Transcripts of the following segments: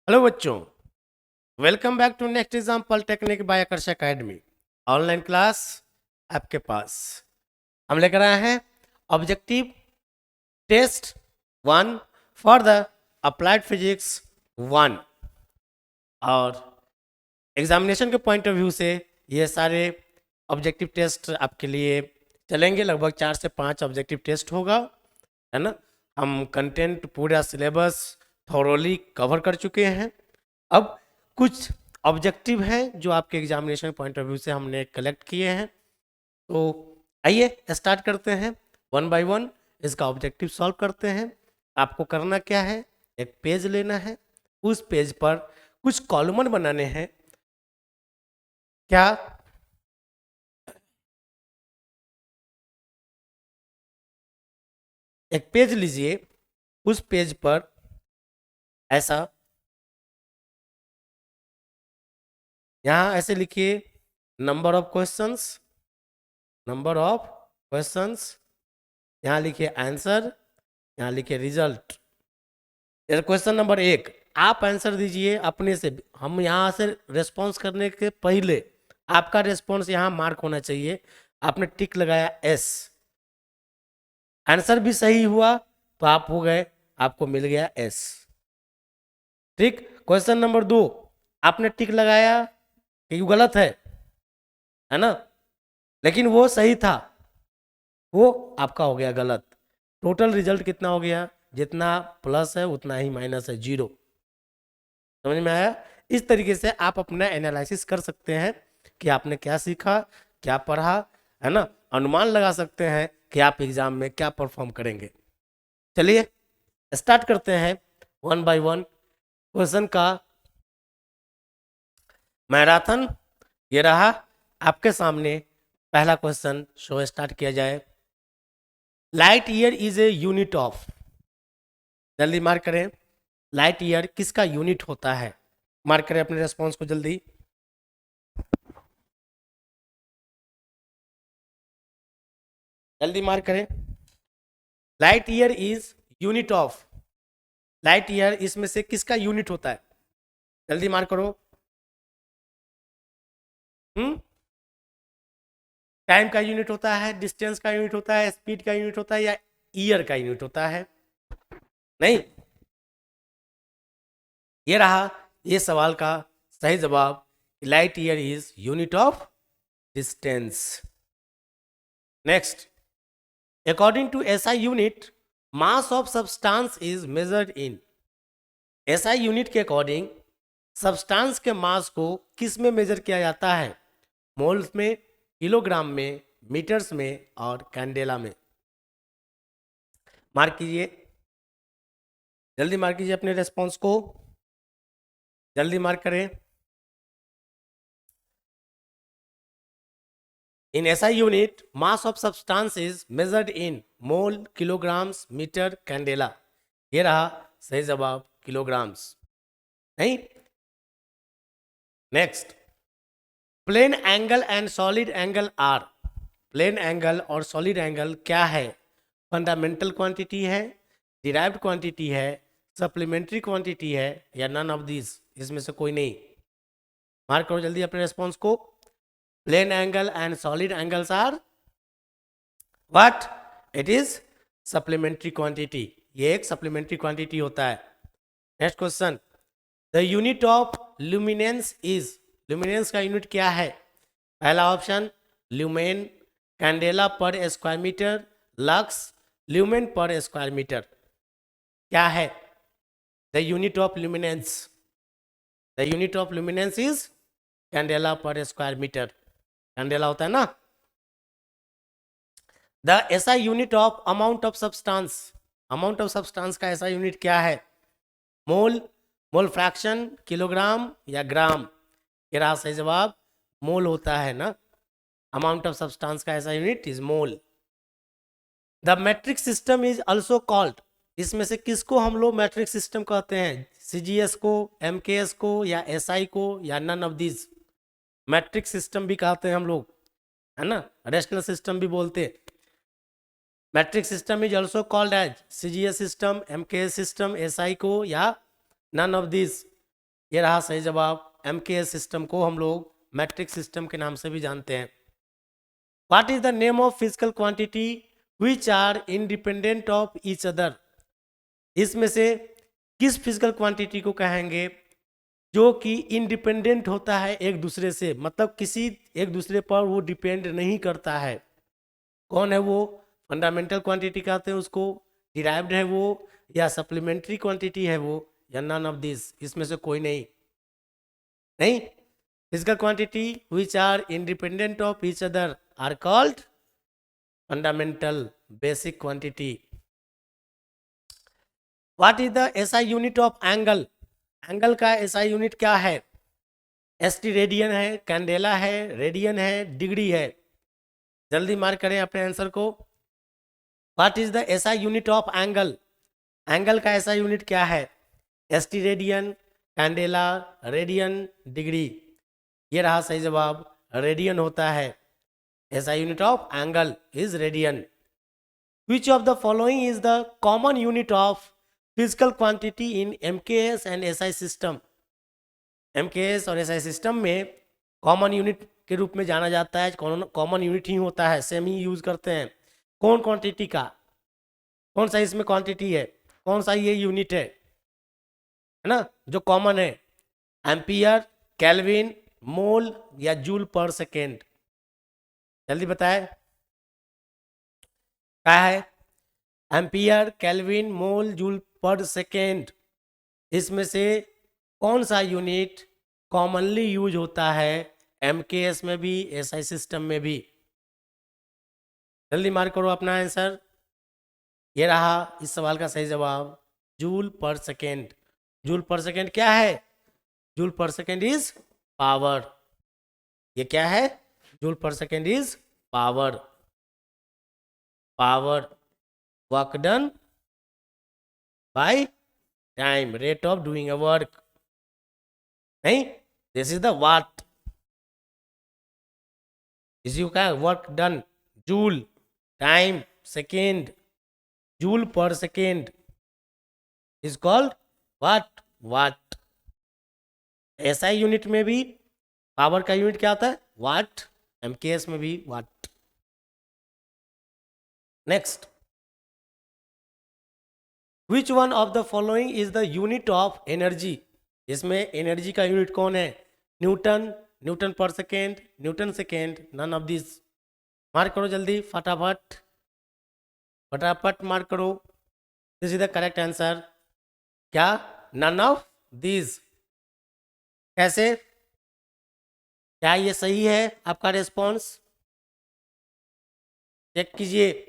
Hello बच्चों, welcome back to next example technique by Aakarsh academy. Online class आपके पास हम लेकर आए हैं objective test 1 for the applied physics 1। और एग्जामिनेशन के पॉइंट ऑफ व्यू से ये सारे ऑब्जेक्टिव टेस्ट आपके लिए चलेंगे। लगभग 4 से 5 ऑब्जेक्टिव टेस्ट होगा, है ना। हम कंटेंट पूरा सिलेबस थॉरोली कवर कर चुके हैं। अब कुछ ऑब्जेक्टिव हैं जो आपके एग्जामिनेशन पॉइंट ऑफ व्यू से हमने कलेक्ट किए हैं। तो आइए स्टार्ट करते हैं, वन बाय वन इसका ऑब्जेक्टिव सॉल्व करते हैं। आपको करना क्या है, एक पेज लेना है, उस पेज पर कुछ कॉलमन बनाने हैं। क्या एक पेज लीजिए, उस पेज पर ऐसा यहाँ ऐसे लिखिए number of questions, number of questions, यहाँ लिखिए आंसर, यहाँ लिखिए रिजल्ट। क्वेश्चन नंबर 1 आप आंसर दीजिए अपने से। हम यहाँ से रेस्पॉन्स करने के पहले आपका रेस्पॉन्स यहाँ मार्क होना चाहिए। आपने टिक लगाया एस, आंसर भी सही हुआ तो आप हो गए, आपको मिल गया एस। ठीक। क्वेश्चन नंबर 2 आपने टिक लगाया कि गलत है ना, लेकिन वो सही था, वो आपका हो गया गलत। टोटल रिजल्ट कितना हो गया, जितना प्लस है उतना ही माइनस है, 0। समझ में आया। इस तरीके से आप अपना एनालिसिस कर सकते हैं कि आपने क्या सीखा, क्या पढ़ा, है ना। अनुमान लगा सकते हैं कि आप एग्जाम में क्या परफॉर्म करेंगे। चलिए स्टार्ट करते हैं वन बाय वन क्वेश्चन का मैराथन। ये रहा आपके सामने पहला क्वेश्चन, शो स्टार्ट किया जाए। Light year is a unit of, जल्दी मार्क करें, लाइट ईयर किसका यूनिट होता है। मार्क करें अपने रेस्पॉन्स को जल्दी। जल्दी मार्क करें। Light year is unit of, light year इसमें से किसका यूनिट होता है, जल्दी मार्क करो। टाइम का यूनिट होता है, डिस्टेंस का यूनिट होता है, स्पीड का यूनिट होता है, या ईयर का यूनिट होता है? नहीं। ये रहा ये सवाल का सही जवाब। Light year is unit of distance. Next, according to SI unit mass of substance is measured in. SI unit के अकॉर्डिंग सब्सटेंस के मास को किस में मेजर किया जाता है? मोल्स में, किलोग्राम में, मीटर्स में और कैंडेला में। मार्क कीजिए, जल्दी मार्क कीजिए अपने रेस्पॉन्स को, जल्दी मार्क करें। In SI unit mass of substance is measured in mole, kilograms, metre, candela. ये रहा सही जवाब, किलोग्राम्स। नहीं। Next, plane angle and solid angle are. Plane angle और सॉलिड एंगल क्या है? फंडामेंटल क्वांटिटी है, डिराइव्ड क्वांटिटी है, सप्लीमेंट्री क्वांटिटी है, या नन ऑफ दिस, इसमें से कोई नहीं। मार्क करो जल्दी अपने रेस्पॉन्स को। Plane angle and solid angles are what? It is supplementary quantity. ये एक सप्लीमेंट्री क्वांटिटी होता है। Next question, the unit of luminance is. Luminance का यूनिट क्या है? पहला option lumen, candela per square metre, lux, lumen per square metre. क्या है the unit of luminance? The unit of luminance is candela per square metre. Candela होता है ना। The ऐसा unit of amount of substance. Amount of substance का ऐसा unit क्या है? मोल, मोल फ्रैक्शन, किलोग्राम या ग्राम? ये रहा सही जवाब, मोल होता है ना। अमाउंट ऑफ सब्सटेंस का ऐसा unit is mole. The matric system is also called. इसमें से किसको हम लोग मैट्रिक सिस्टम कहते हैं? सीजीएस को, एमकेएस को, या एसआई को, या none of this? Metric system भी कहते हैं हम लोग, है ना। रेशनल सिस्टम भी बोलते हैं। Metric system is also called as CGS system, MKS system, SI को, या नन ऑफ दिस? ये रहा सही जवाब। MKS सिस्टम को हम लोग मैट्रिक्स सिस्टम के नाम से भी जानते हैं। What is the name of physical quantity which are independent of each other? इसमें से किस फिजिकल क्वांटिटी को कहेंगे जो कि इंडिपेंडेंट होता है एक दूसरे से, मतलब किसी एक दूसरे पर वो डिपेंड नहीं करता है? कौन है वो? फंडामेंटल क्वांटिटी कहते हैं उसको, डिराइव्ड है वो, या सप्लीमेंट्री क्वांटिटी है वो, या नन ऑफ दिस? इसमें से कोई नहीं। नहीं, physical quantity which are independent of each other are called fundamental basic quantity. What is the SI unit of angle? Angle का एसआई यूनिट क्या है? एसटी रेडियन है, कैंडेला है, रेडियन है, डिग्री है? जल्दी मार्क करें अपने आंसर को। What is the SI unit of angle? Angle का एसआई यूनिट क्या है? Steradian, candela, radian, degree? ये रहा सही जवाब, रेडियन होता है। SI unit of angle is radian. Which of the following is the common unit of physical quantity in MKS and SI system? MKS और SI system में common unit के रूप में जाना जाता है, कॉमन यूनिट ही होता है, सेम ही यूज करते हैं। कौन क्वांटिटी का, कौन सा इसमें क्वांटिटी है, कौन सा ये यूनिट है ना जो कॉमन है? एम्पियर, केल्विन, मोल या जूल पर सेकेंड? जल्दी बताए क्या है? एम्पियर, केल्विन, मोल, जूल पर सेकेंड। इसमें से कौन सा यूनिट कॉमनली यूज होता है MKS में भी, SI सिस्टम में भी? जल्दी मार्क करो अपना आंसर। ये रहा इस सवाल का सही जवाब, joule per second. Joule per second क्या है? Joule per second is power. ये क्या है? Joule per second is power. Power, work done by time, rate of doing a work. नहीं, this is the watt, इसी का work done, joule, time, second, joule per second is called watt, watt. SI unit में भी power का unit क्या होता है? वाट। MKS में भी watt. Next, which one of the following is the unit of energy? इसमें एनर्जी का यूनिट कौन है? Newton, newton per second, newton second, none of this? Mark करो जल्दी, फटाफट फटाफट मार्क करो। This is the correct answer. क्या? None of this. कैसे? क्या ये सही है आपका रेस्पॉन्स? चेक कीजिए।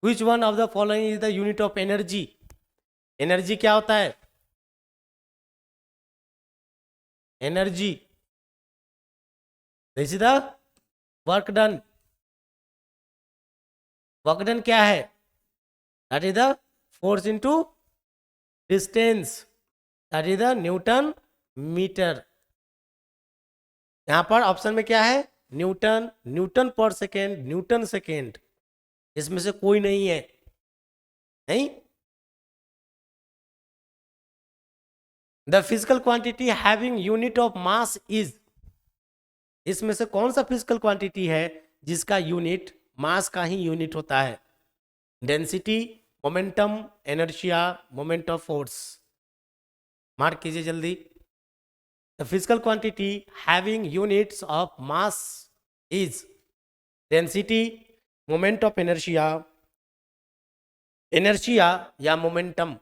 Which one of the following is the unit of energy? Energy क्या होता है? Energy, this is the work done. Work done क्या है? That is the force into distance, that is the newton metre. यहां पर option में क्या है? Newton, newton per second, newton second. इसमें से कोई नहीं है, नहीं। The physical quantity having unit of mass is? इसमें से कौन सा फिजिकल क्वांटिटी है जिसका यूनिट मास का ही यूनिट होता है? Density, momentum, inertia, moment of force? Mark कीजिए जल्दी। The physical quantity having units of mass is density, moment of inertia, inertia या मोमेंटम?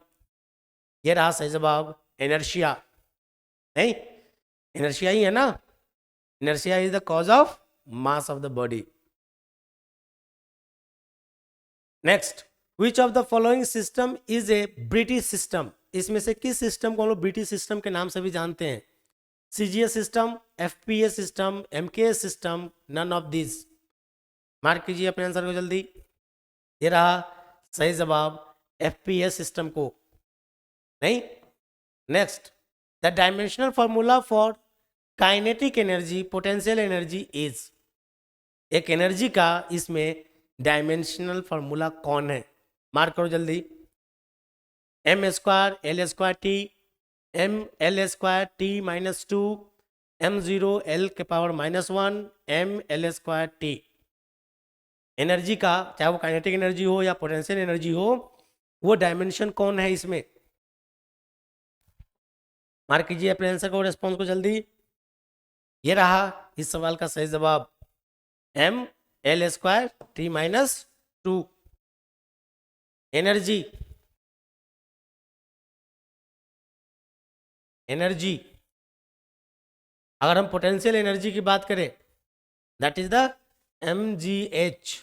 ये रहा सही जवाब, एनर्शिया। नहीं, एनर्शिया ही है ना। Inertia is the cause of mass of the body. Next, which of the following system is a British system? इसमें से किस सिस्टम को हम लोग ब्रिटिश सिस्टम के नाम से भी जानते हैं? CGS system, FPS system, MKS system, none of this? Mark कीजिए अपने आंसर को जल्दी। ये रहा सही जवाब, FPS सिस्टम को। नहीं। Next, the dimensional formula for kinetic energy, potential energy is? एक एनर्जी का इसमें डायमेंशनल फॉर्मूला कौन है? मार्क करो जल्दी। M² L² T, M L square T minus two m0 l के power -1 m l square T. Energy का, चाहे वो काइनेटिक एनर्जी हो या पोटेंशियल एनर्जी हो, वो डायमेंशन कौन है इसमें? मार्क कीजिए अपने आंसर को, रेस्पॉन्स को जल्दी। ये रहा इस सवाल का सही जवाब, M L square T minus two. Energy, energy अगर हम पोटेंशियल एनर्जी की बात करें, दैट इज द mgh,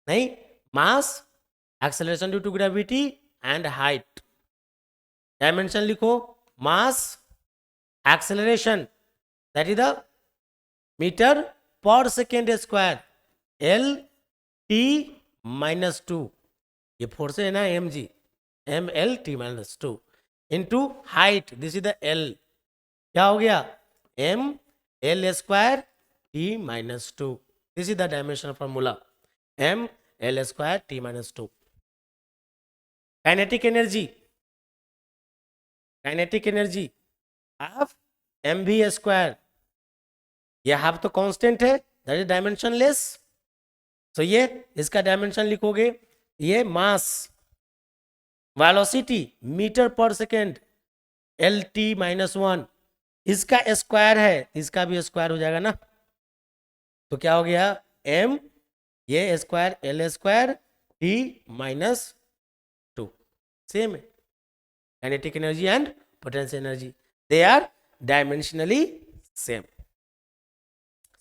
नहीं, mass, acceleration due to gravity and height. Dimension लिखो, mass, acceleration, that is the metre per second square, L T minus two, ये force है ना M G, M L T minus two into height, this is the L, क्या हो गया, M L square T minus two. This is the dimensional formula, M L square T minus two. Kinetic energy, kinetic energy half M we square, ये half तो constant है, that is dimensionless, तो ये इसका dimension लिखोगे, ये मास, velocity metre per second, L T minus one, इसका square है, इसका भी स्क्वायर हो जाएगा ना, तो क्या हो गया, एम ये square L square T minus two, same है। Kinetic energy and potential energy, they are dimensionally same,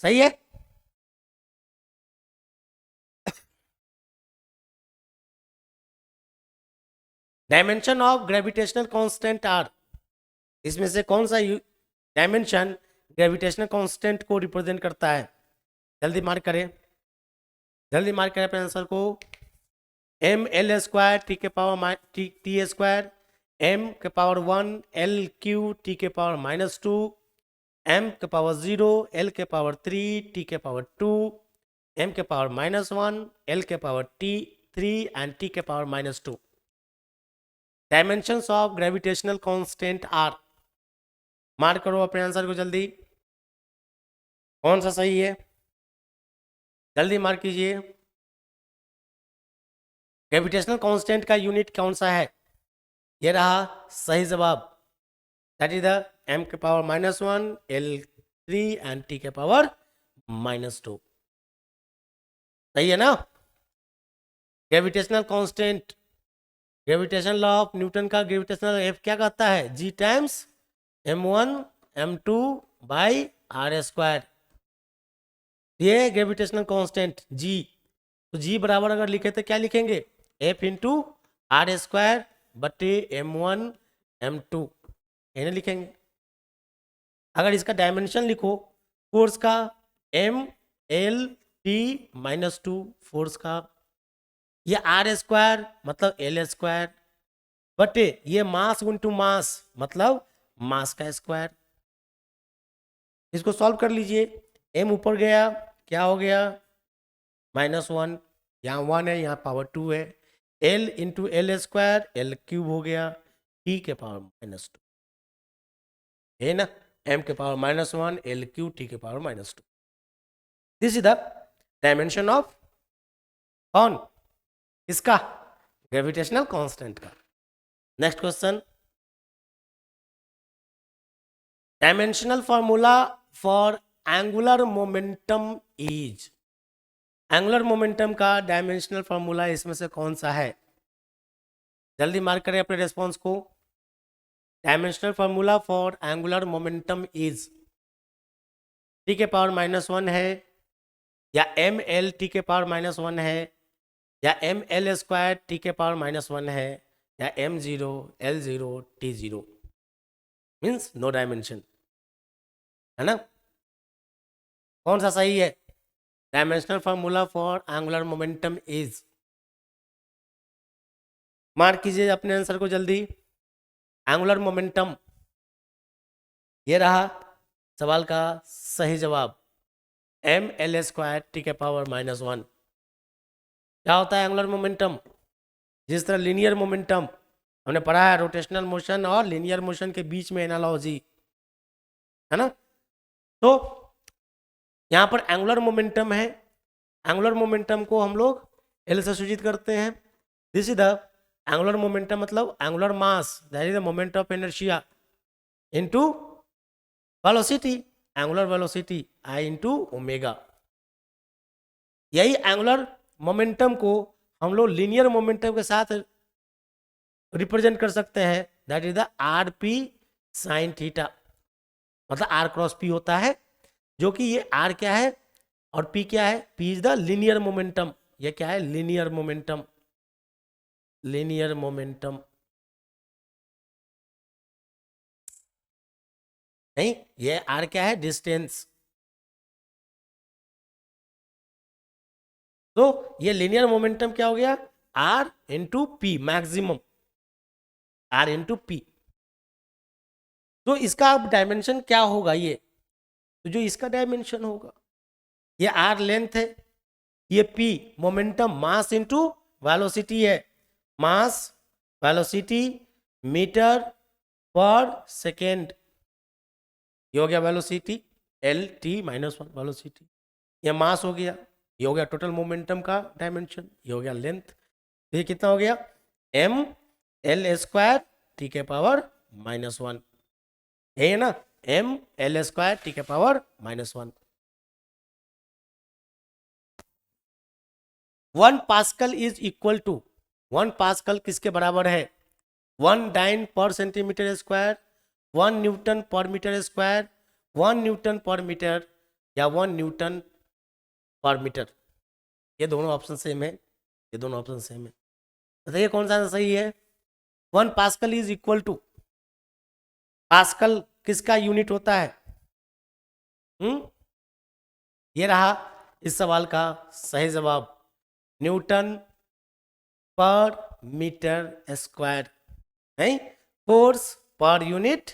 सही है। Dimension of gravitational constant are, इसमें से कौन सा डायमेंशन ग्रेविटेशनल कांस्टेंट को रिप्रेजेंट करता है? जल्दी मार्क करें, जल्दी मार्क करें अपने आंसर को। एम एल स्क्वायर टी के पावर टी स्क्वायर, एम के पावर 1 एल क्यू टी के पावर -2, एम के पावर 0 एल के पावर 3 टी के पावर 2, एम के पावर -1 एल के पावर t3 एंड टी के power -2। Dimensions of gravitational constant are, mark करो अपने आंसर को जल्दी, कौन सा सही है, जल्दी मार्क कीजिए। ग्रेविटेशनल कांस्टेंट का यूनिट कौन सा है? ये रहा सही जवाब, दैट इज द एम के पावर -1 l3 एंड टी के पावर -2, सही है ना। Gravitational constant, gravitational law of Newton का ग्रेविटेशनल एफ क्या कहता है, G times m1 m2 by R square, ये ग्रेविटेशनल कांस्टेंट जी, तो जी बराबर अगर लिखे तो क्या लिखेंगे, एफ इंटू आर स्क्वायर बटे m1 m2, इन्हें लिखेंगे। अगर इसका डायमेंशन लिखो फोर्स का, एम एल टी -2 फोर्स का, ये आर स्क्वायर मतलब एल स्क्वायर बटे ये मास इंटू मास मतलब मास का स्क्वायर। इसको सॉल्व कर लीजिए, एम ऊपर गया क्या हो गया, -1, यहाँ 1 है यहाँ पावर 2 है, L into L square L cube हो गया टी के पावर -2, है ना, एम के पावर -1 एल क्यू टी के power -2। This is the dimension of कौन, इसका ग्रेविटेशनल कांस्टेंट का। Next question, dimensional formula for angular momentum is, angular momentum का डायमेंशनल फॉर्मूला इसमें से कौन सा है? जल्दी मार्क करें अपने रेस्पॉन्स को। Dimensional formula for angular momentum is, T के पावर -1 है, या एम एल टी के पावर -1 है, या एम एल स्क्वायर टी के पावर -1 है, या m0 l0 t0, means no dimension, है ना। कौन सा सही है? Dimensional formula for angular momentum is, mark कीजिए अपने आंसर को जल्दी। एंगुलर मोमेंटम, ये रहा सवाल का सही जवाब, एम एल स्क्वायर टी के पावर -1। क्या होता है एंगुलर मोमेंटम? जिस तरह लीनियर मोमेंटम हमने पढ़ा है रोटेशनल मोशन और लीनियर मोशन के बीच में एनालॉजी, है ना। तो यहाँ पर एंगुलर मोमेंटम है, एंगुलर मोमेंटम को हम लोग एल से सूचित करते हैं। This is the angular momentum, मतलब angular mass that is the moment of inertia into velocity, angular velocity I into omega. यही एंगुलर मोमेंटम को हम लोग लीनियर मोमेंटम के साथ रिप्रेजेंट कर सकते हैं, that is the R P sine theta, मतलब आर क्रॉस पी होता है, जो कि ये आर क्या है और पी क्या है, P is the linear momentum, ये क्या है लीनियर मोमेंटम, लीनियर मोमेंटम नहीं, ये आर क्या है डिस्टेंस। तो ये लीनियर मोमेंटम क्या हो गया, R into P maximum, R into P. तो इसका अब डायमेंशन क्या होगा, ये तो जो इसका डायमेंशन होगा, ये आर लेंथ है, ये P momentum mass into velocity है, मास वेलोसिटी मीटर पर सेकेंड, ये हो गया velocity L T minus one velocity, ये मास हो गया, ये हो गया टोटल मोमेंटम का डायमेंशन, ये हो गया लेंथ। तो ये कितना हो गया एम एल स्क्वायर टी के पावर माइनस वन, है ना, एम एल स्क्वायर टी के power minus one. 1 pascal is equal to, 1 pascal किसके बराबर है, 1 dyne per centimetre square, 1 newton per metre square, 1 newton per metre, या 1 न्यूटन पर मीटर। ये दोनों ऑप्शन सेम है, ये दोनों ऑप्शन सेम है, बताइए कौन सा सही है। 1 pascal is equal to, pascal किसका यूनिट होता है, ये रहा इस सवाल का सही जवाब, न्यूटन पर मीटर स्क्वायर, है force per unit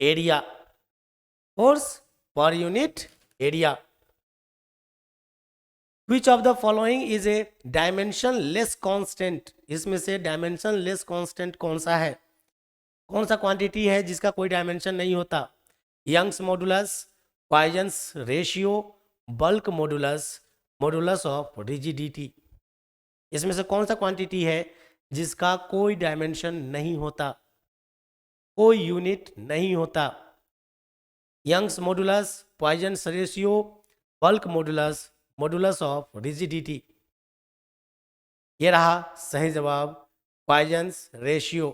area, force per unit area. Which of the following is a dimensionless constant, इसमें से dimensionless constant कौन सा है, कौन सा क्वांटिटी है जिसका कोई डायमेंशन नहीं होता, Young's modulus, Poisson's ratio, bulk modulus, modulus of rigidity. इसमें से कौन सा क्वांटिटी है जिसका कोई डायमेंशन नहीं होता, कोई यूनिट नहीं होता, Young's modulus, Poisson's ratio, bulk modulus, modulus of rigidity. ये रहा सही जवाब पॉइजन्स रेशियो।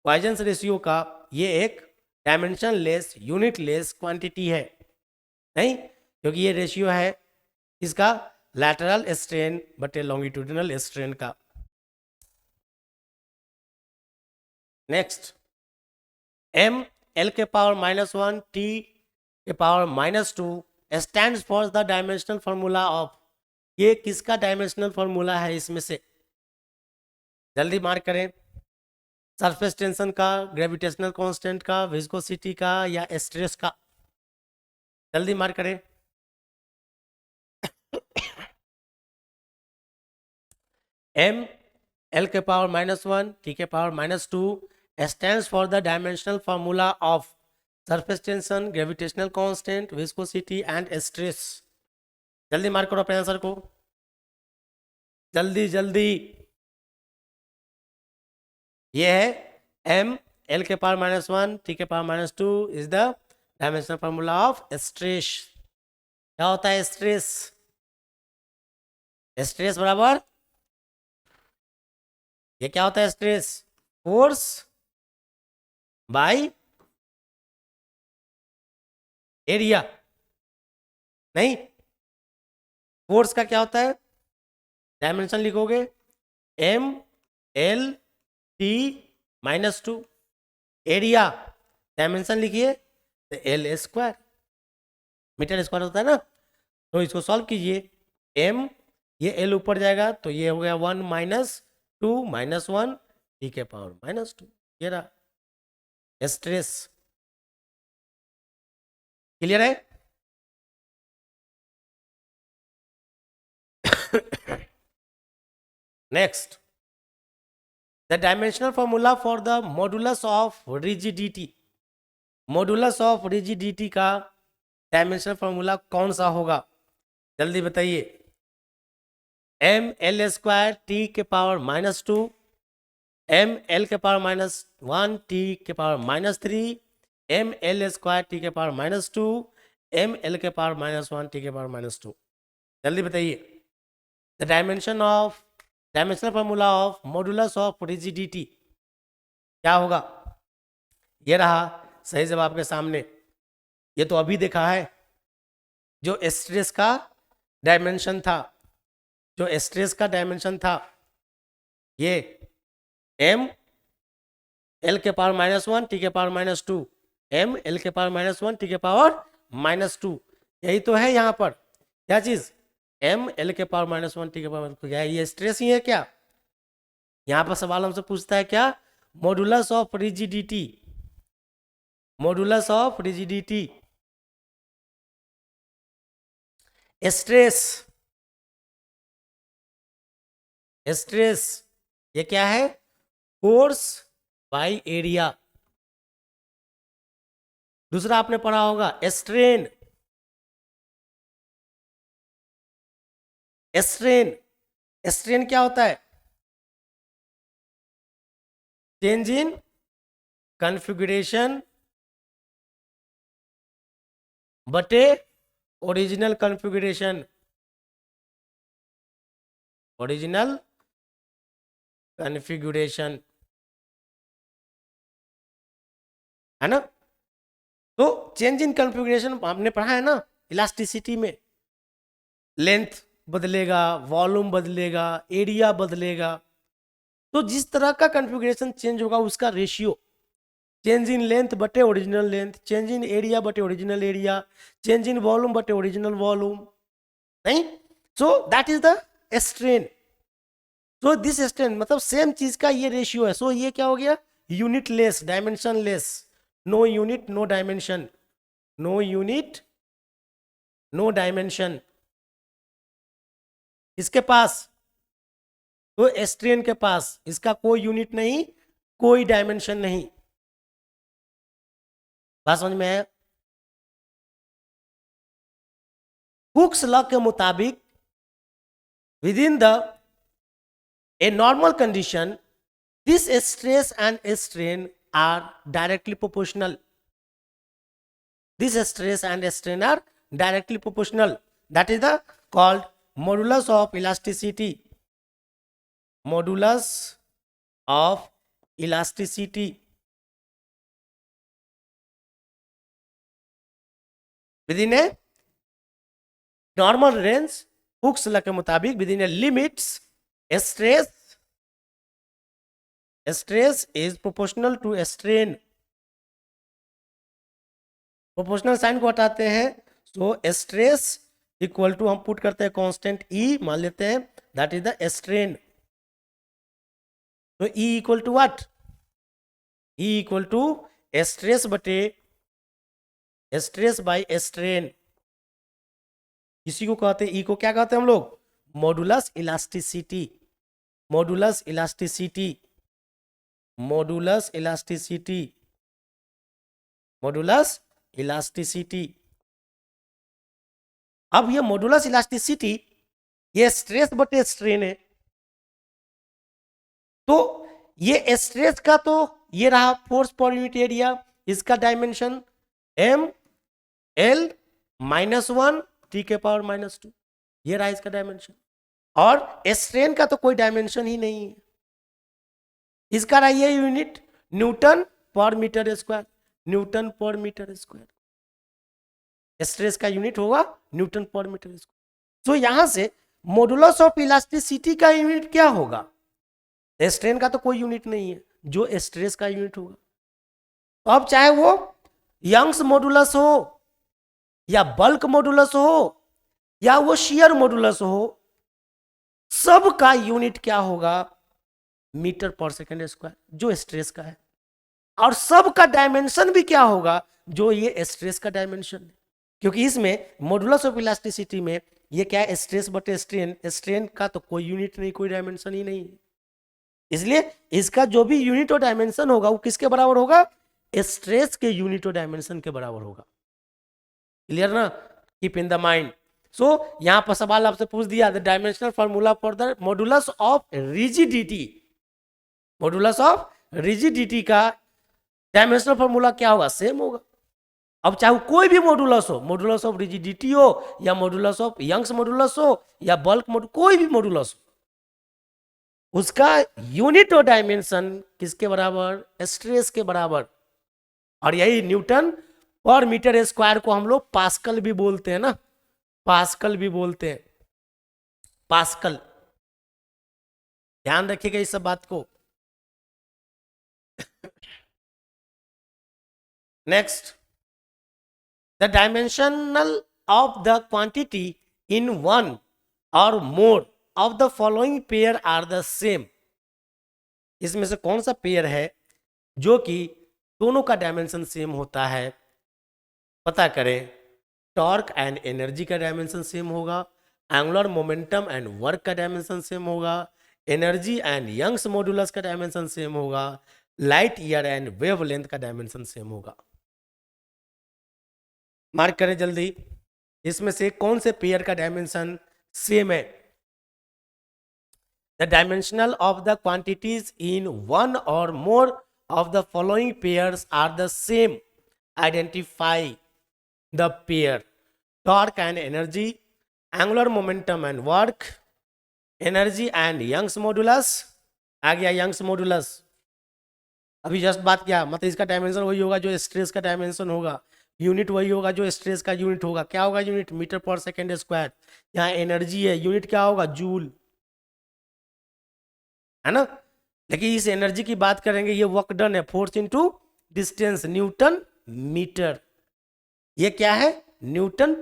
पॉइजन्स रेशियो का ये एक dimension less unit less quantity है, नहीं, क्योंकि ये रेशियो है इसका लैटरल स्ट्रेन बटे लॉन्गिट्यूडिनल स्ट्रेन का। नेक्स्ट, एम एल के पावर माइनस वन टी के power minus two stands for the dimensional formula of, ये किसका डायमेंशनल फॉर्मूला है इसमें से, जल्दी मार्क करें, सरफेस टेंशन का, ग्रेविटेशनल कांस्टेंट का, विस्कोसिटी का, या स्ट्रेस का, जल्दी मार्क करें। एम एल के पावर माइनस वन टी के power minus two stands for the dimensional formula of surface tension, gravitational constant, viscosity and stress. जल्दी मार्क करो अपने आंसर को, जल्दी जल्दी। ये है एम एल के पावर माइनस वन टी के power minus two is the dimensional formula of stress. क्या होता है स्ट्रेस, स्ट्रेस बराबर, ये क्या होता है स्ट्रेस, फोर्स बाय एरिया, नहीं, फोर्स का क्या होता है, डायमेंशन लिखोगे M L T minus two, area dimension लिखिए तो एल स्क्वायर, मीटर स्क्वायर होता है ना। तो इसको सॉल्व कीजिए, एम ये एल ऊपर जाएगा तो ये हो गया 1 minus two minus one T के पावर माइनस टू, ये रहा स्ट्रेस। क्लियर है। Next, the dimensional formula for the modulus of rigidity, modulus of rigidity का डायमेंशनल फॉर्मूला कौन सा होगा, जल्दी बताइए। ml² t के पावर -2, ml के पावर -1 t के पावर -3, ml² t के पावर -2, ml के पावर -1 t के पावर -2। जल्दी बताइए। The dimensional formula of modulus of rigidity क्या होगा? ये रहा सही जवाब के सामने। ये तो अभी देखा है। जो स्ट्रेस का डायमेंशन था, जो स्ट्रेस का डायमेंशन था, ये m l के पावर -1 t के पावर -2, m l के पावर -1 t के पावर -2, यही तो है यहाँ पर। क्या चीज? m l के पावर -1 t के पावर, क्या है ये? स्ट्रेस ही है क्या? यहाँ पर सवाल हमसे पूछता है क्या? Modulus of rigidity, modulus of rigidity. Stress, stress ये क्या है? Force by area. दूसरा आपने पढ़ा होगा स्ट्रेन, स्ट्रेन, स्ट्रेन क्या होता है? चेंज इन कॉन्फ़िगरेशन बटे ओरिजिनल कॉन्फ़िगरेशन, ओरिजिनल कॉन्फ़िगरेशन, है ना? तो चेंज इन कॉन्फ़िगरेशन आपने पढ़ा है ना इलास्टिसिटी में। लेंथ बदलेगा, वॉल्यूम बदलेगा, एरिया बदलेगा। तो जिस तरह का कॉन्फ़िगरेशन चेंज होगा उसका रेशियो, चेंज इन लेंथ बटे original length, change in area बटे original area, change in volume बटे ओरिजिनल वॉल्यूम, नहीं? So that is the strain. तो दिस स्ट्रेन मतलब सेम चीज का ये रेशियो है। सो ये क्या हो गया? Unitless, dimensionless, no unit no dimension, no unit no dimension. इसके पास तो स्ट्रेन के पास इसका कोई यूनिट नहीं, कोई डायमेंशन नहीं। बात समझ में है? हुक्स लॉ के मुताबिक within the a normal condition this stress and strain are directly proportional, this stress and strain are directly proportional, that is the called modulus of elasticity, modulus of elasticity. Within a normal range, Hooke's law के मुताबिक within a limits stress is proportional to strain. Proportional sign को हटाते हैं, so stress equal to हम put करते हैं constant ई, मान लेते हैं दैट इज द स्ट्रेन। तो E equal to what? E equal to stress बटे स्ट्रेस बाय स्ट्रेन। इसी को कहते हैं, ई को क्या कहते हैं हम लोग? Modulus elasticity, modulus elasticity, modulus elasticity, modulus elasticity. अब ये मॉडुलस इलास्टिसिटी ये स्ट्रेस बटे स्ट्रेन है। तो ये स्ट्रेस का तो ये रहा फोर्स पर यूनिट एरिया, इसका डायमेंशन m l -1 t के पावर -2, ये रहा इसका डायमेंशन। और स्ट्रेन का तो कोई डायमेंशन ही नहीं है, इसका रहा ये unit Newton per metre square, Newton per metre square. Stress का यूनिट होगा न्यूटन पर मीटर स्क्वायर। तो यहां से मॉडुलस ऑफ इलास्टिसिटी का यूनिट क्या होगा? स्ट्रेन का तो कोई यूनिट नहीं है, जो स्ट्रेस का यूनिट होगा। तो अब चाहे वो यंग्स मॉडुलस हो या बल्क मॉडुलस हो या वो शियर मॉडुलस हो, सब का यूनिट क्या होगा? मीटर पर सेकेंड स्क्वायर, जो स्ट्रेस का है। और सब का डायमेंशन भी क्या होगा? जो ये स्ट्रेस का डायमेंशन है। क्योंकि इसमें मॉडुलस ऑफ इलास्टिसिटी में ये क्या है? स्ट्रेस बटे स्ट्रेन, स्ट्रेन का तो कोई यूनिट नहीं, कोई डायमेंशन ही नहीं है। इसलिए इसका जो भी यूनिट और डायमेंशन होगा वो किसके बराबर होगा, स्ट्रेस के यूनिट और डायमेंशन के बराबर होगा। क्लियर ना, कीप इन द माइंड। सो यहां पर सवाल आपसे पूछ दिया, the dimensional formula for the modulus of rigidity, modulus of rigidity का डायमेंशनल फॉर्मूला क्या होगा, सेम होगा। अब चाहे कोई भी मॉडुलस हो, मॉडुलस ऑफ रिजिडिटी हो या मॉडुलस ऑफ यंग्स मॉडुलस हो या बल्क मॉडुलस, कोई भी मॉडुलस हो, उसका यूनिट और डायमेंशन किसके बराबर, स्ट्रेस के बराबर। और यही न्यूटन पर मीटर स्क्वायर को हम लोग पास्कल भी बोलते हैं ना, पास्कल भी बोलते हैं, पास्कल। ध्यान रखिएगा इस सब बात को। Next, the dimensional of the quantity in one or more of the following pair are the same. इसमें से कौन सा पेयर है जो कि दोनों का डायमेंशन सेम होता है, पता करें। टॉर्क एंड एनर्जी का डायमेंशन सेम होगा, एंगुलर मोमेंटम एंड वर्क का डायमेंशन सेम होगा, एनर्जी एंड यंग्स मॉडुलस का डायमेंशन सेम होगा, लाइट ईयर एंड वेवलेंथ का डायमेंशन सेम होगा। मार्क करें जल्दी, इसमें से कौन से पेयर का डायमेंशन सेम है। The dimensional of the quantities in one or more of the following pairs are the same, identify the pair. Torque and energy, angular momentum and work, energy and Young's modulus. आ गया Young's modulus, अभी just बात किया, मतलब इसका dimension वही होगा जो स्ट्रेस का डायमेंशन होगा, यूनिट वही होगा जो स्ट्रेस का यूनिट होगा। क्या होगा unit, metre per second square. यहाँ एनर्जी है, यूनिट क्या होगा, जूल, है ना। लेकिन इस एनर्जी की बात करेंगे, ये वर्क डन है, force into distance, newton metre. ये क्या है, Newton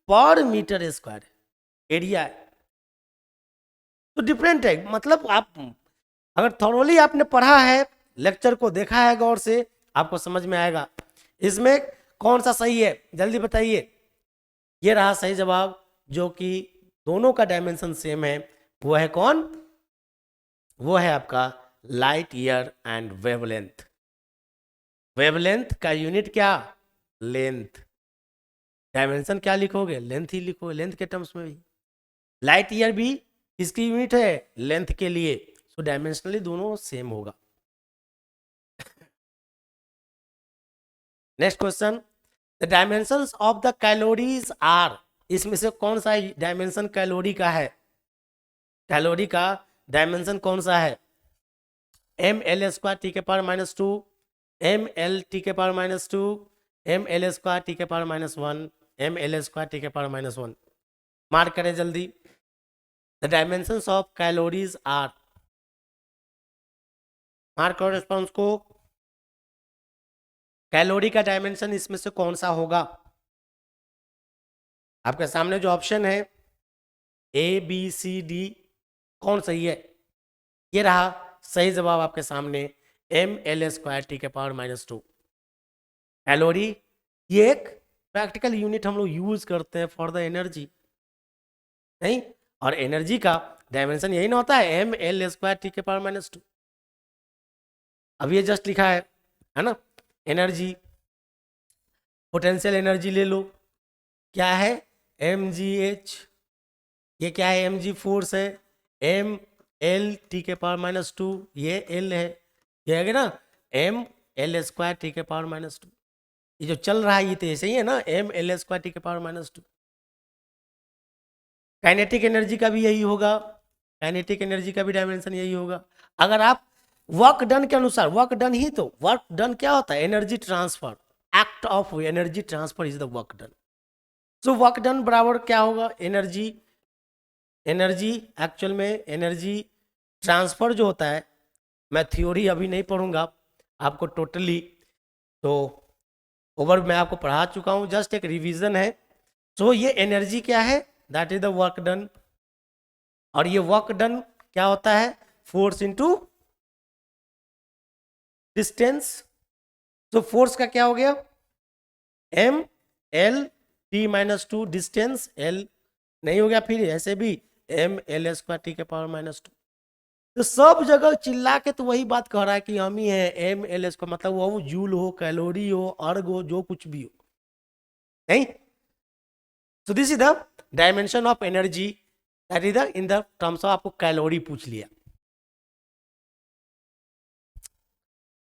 per metre square, area है। तो डिफरेंट है, मतलब आप अगर थॉरोली आपने पढ़ा है, लेक्चर को देखा है गौर से, आपको समझ में आएगा। इसमें कौन सा सही है जल्दी बताइए। ये रहा सही जवाब, जो कि दोनों का डायमेंशन सेम है, वो है कौन, वो है आपका light year and wavelength. Wavelength का यूनिट क्या, लेंथ। डायमेंशन क्या लिखोगे, लेंथ ही लिखोगे, लेंथ के टर्म्स में भी। लाइट ईयर भी किसकी यूनिट है, लेंथ के लिए। सो डायमेंशनली दोनों सेम होगा। Next question, the dimensions of the calories are. इसमें से कौन सा डायमेंशन कैलोरी का है, कैलोरी का डायमेंशन कौन सा है, एम एल स्क्वायर टी के पावर -2, एम एल टी के power -2, M L square T के power -1, M L square T के पावर -1। मार्क करें जल्दी, the dimensions of calories are. Mark करो रिस्पॉन्स को, कैलोरी का डायमेंशन इसमें से कौन सा होगा। आपके सामने जो ऑप्शन है ए बी सी डी, कौन सही है, ये रहा सही जवाब आपके सामने, एम एल स्क्वायर टी के पावर -2। कैलोरी ये एक प्रैक्टिकल यूनिट हम लोग यूज करते हैं फॉर द एनर्जी, नहीं। और एनर्जी का डायमेंशन यही ना होता है, एम एल स्क्वायर टी के पावर -2। अब ये जस्ट लिखा है ना। एनर्जी, पोटेंशियल एनर्जी ले लो, क्या है, एम जी एच। ये क्या है, एम जी फोर्स है, एम एल टी के पावर -2, ये एल है, ये है ना एम एल स्क्वायर टी के पावर -2। ये जो चल रहा है ये तो ऐसे ही है ना, एम एल स्क्वायर टी के पावर -2। काइनेटिक एनर्जी का भी यही होगा, काइनेटिक एनर्जी का भी डायमेंशन यही होगा। अगर आप वर्क डन के अनुसार, वर्क डन ही तो, वर्क डन क्या होता है, energy transfer, act of energy transfer is the work done. So work done बराबर क्या होगा, एनर्जी, एनर्जी एक्चुअल में एनर्जी ट्रांसफर जो होता है, मैं थ्योरी अभी नहीं पढ़ूंगा आपको टोटली, तो ओवर मैं आपको पढ़ा चुका हूं, जस्ट एक रिवीजन है। सो ये एनर्जी क्या है, that is the work done. और ये वर्क डन क्या होता है, फोर्स इनटू डिस्टेंस। तो फोर्स का क्या हो गया, M L T -2, distance L नहीं हो गया, फिर ऐसे भी एम एल स्क्वायर टी के पावर -2। तो सब जगह चिल्ला के तो वही बात कह रहा है कि हम ही है एम एल एस का मतलब वो जूल हो, कैलोरी हो, अर्ग हो, जो कुछ भी हो, नहीं। सो this is the dimension of energy, that is the in the terms of, आपको कैलोरी पूछ लिया।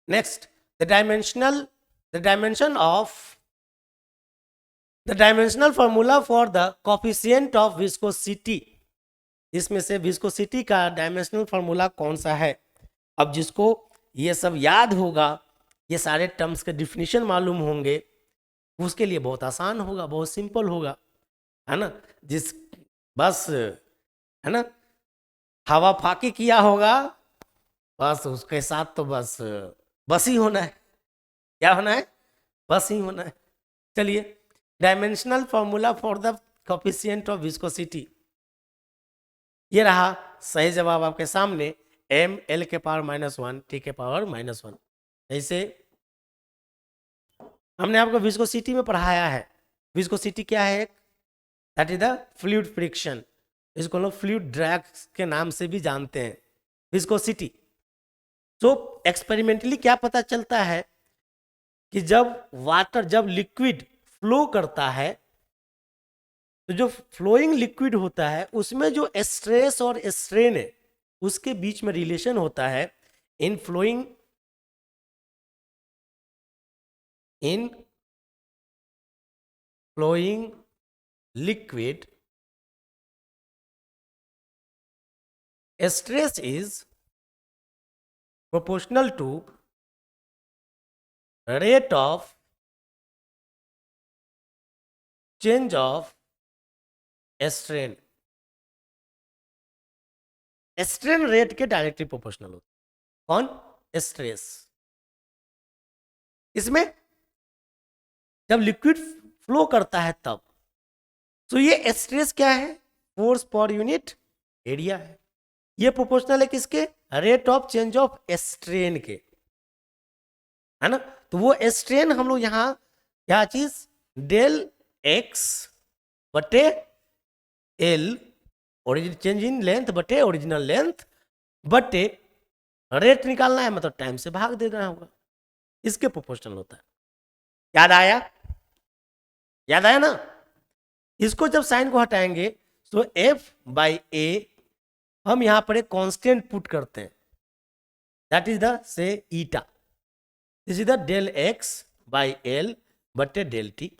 Next, the dimensional the dimension of the dimensional formula for the coefficient of viscosity. इसमें से विस्कोसिटी का डायमेंशनल फॉर्मूला कौन सा है? अब जिसको ये सब याद होगा, ये सारे टर्म्स के डिफिनीशन मालूम होंगे, उसके लिए बहुत आसान होगा, बहुत सिंपल होगा, है ना। जिस बस, है ना, हवा फाकी किया होगा, बस उसके साथ तो बस बस ही होना है। क्या होना है? बस ही होना है। चलिए, dimensional formula for the coefficient of viscosity, ये रहा सही जवाब आपके सामने, एम एल के पावर -1 टी के पावर -1। जैसे हमने आपको विस्कोसिटी में पढ़ाया है, विस्कोसिटी क्या है? That is the fluid friction, इसको लोग फ्लूइड ड्रैग के नाम से भी जानते हैं, विस्कोसिटी। तो एक्सपेरिमेंटली क्या पता चलता है कि जब लिक्विड फ्लो करता है, तो जो फ्लोइंग लिक्विड होता है उसमें जो स्ट्रेस और स्ट्रेन है, उसके बीच में रिलेशन होता है। In flowing liquid, stress is proportional to rate of change of strain। Strain rate के डायरेक्टली प्रोपोर्शनल होता है। कौन? स्ट्रेस। इसमें जब लिक्विड फ्लो करता है तब, तो ये स्ट्रेस क्या है? फोर्स पर यूनिट एरिया है। ये प्रोपोर्शनल है किसके? Rate of change of strain के, है ना। तो वो स्ट्रेन हम लोग यहां क्या चीज, डेल एक्स बटे L, origin change in length बटे ओरिजिनल लेंथ बटे रेट निकालना है, मतलब टाइम से भाग देना होगा, इसके प्रोपोर्शनल होता है। याद आया? याद आया ना? इसको जब साइन को हटाएंगे तो एफ बाई ए, हम यहां पर एक कांस्टेंट पुट करते हैं, दैट इज द से eta, this is the del X by L बटे डेल टी।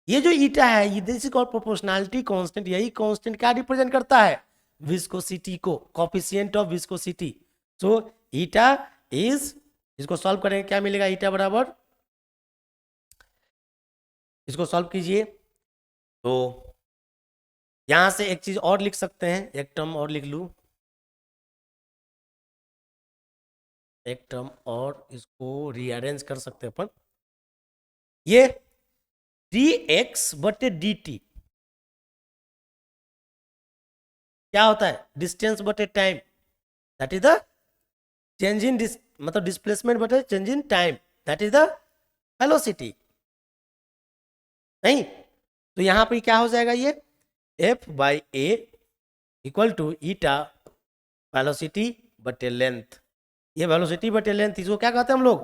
ये जो ईटा है, ये this is called proportionality constant. यही कांस्टेंट क्या रिप्रेजेंट करता है? विस्कोसिटी को, coefficient of viscosity. So eta is, इसको सॉल्व करेंगे क्या मिलेगा? ईटा बराबर, इसको सॉल्व कीजिए तो यहां से एक चीज और लिख सकते हैं, एक टर्म और लिख लू, एक टर्म और इसको रीअरेंज कर सकते हैं अपन। ये डी एक्स बटे डी टी क्या होता है? डिस्टेंस बटे time, that is the change in मतलब डिस्प्लेसमेंट बटे change in time, that is the velocity, नहीं। तो यहां पर क्या हो जाएगा? ये F by A equal to eta velocity बटे लेंथ। ये वेलोसिटी बटे लेंथ, इसको क्या कहते हैं हम लोग?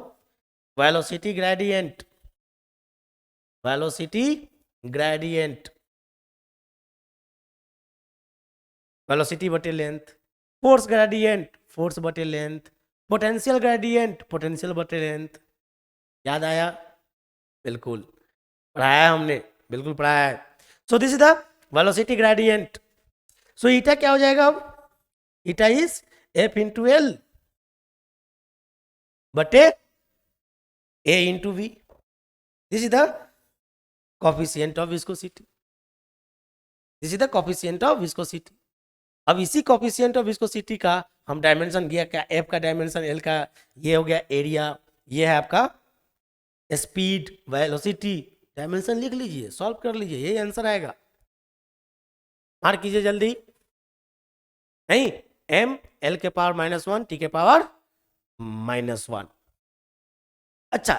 Velocity gradient, velocity gradient, velocity बटे लेंथ। फोर्स ग्रेडियंट, फोर्स बटे लेंथ। पोटेंशियल ग्रेडियंट, पोटेंशियल बटे लेंथ। याद आया? बिल्कुल पढ़ाया है हमने, बिल्कुल पढ़ाया है। So this is the velocity gradient. So eta क्या हो जाएगा अब? Eta is F into L बटे A into V, this is the coefficient of viscosity, this is the coefficient of viscosity. अब इसी कोफिशिएंट ऑफ विस्कोसिटी का हम dimension दिया, क्या एफ का डायमेंशन, एल का ये हो गया एरिया, ये है आपका स्पीड, वेलोसिटी, डायमेंशन लिख लीजिए, सॉल्व कर लीजिए, यही आंसर आएगा। मार्क कीजिए जल्दी, नहीं, एम एल के पावर -1 टी के पावर -1। अच्छा,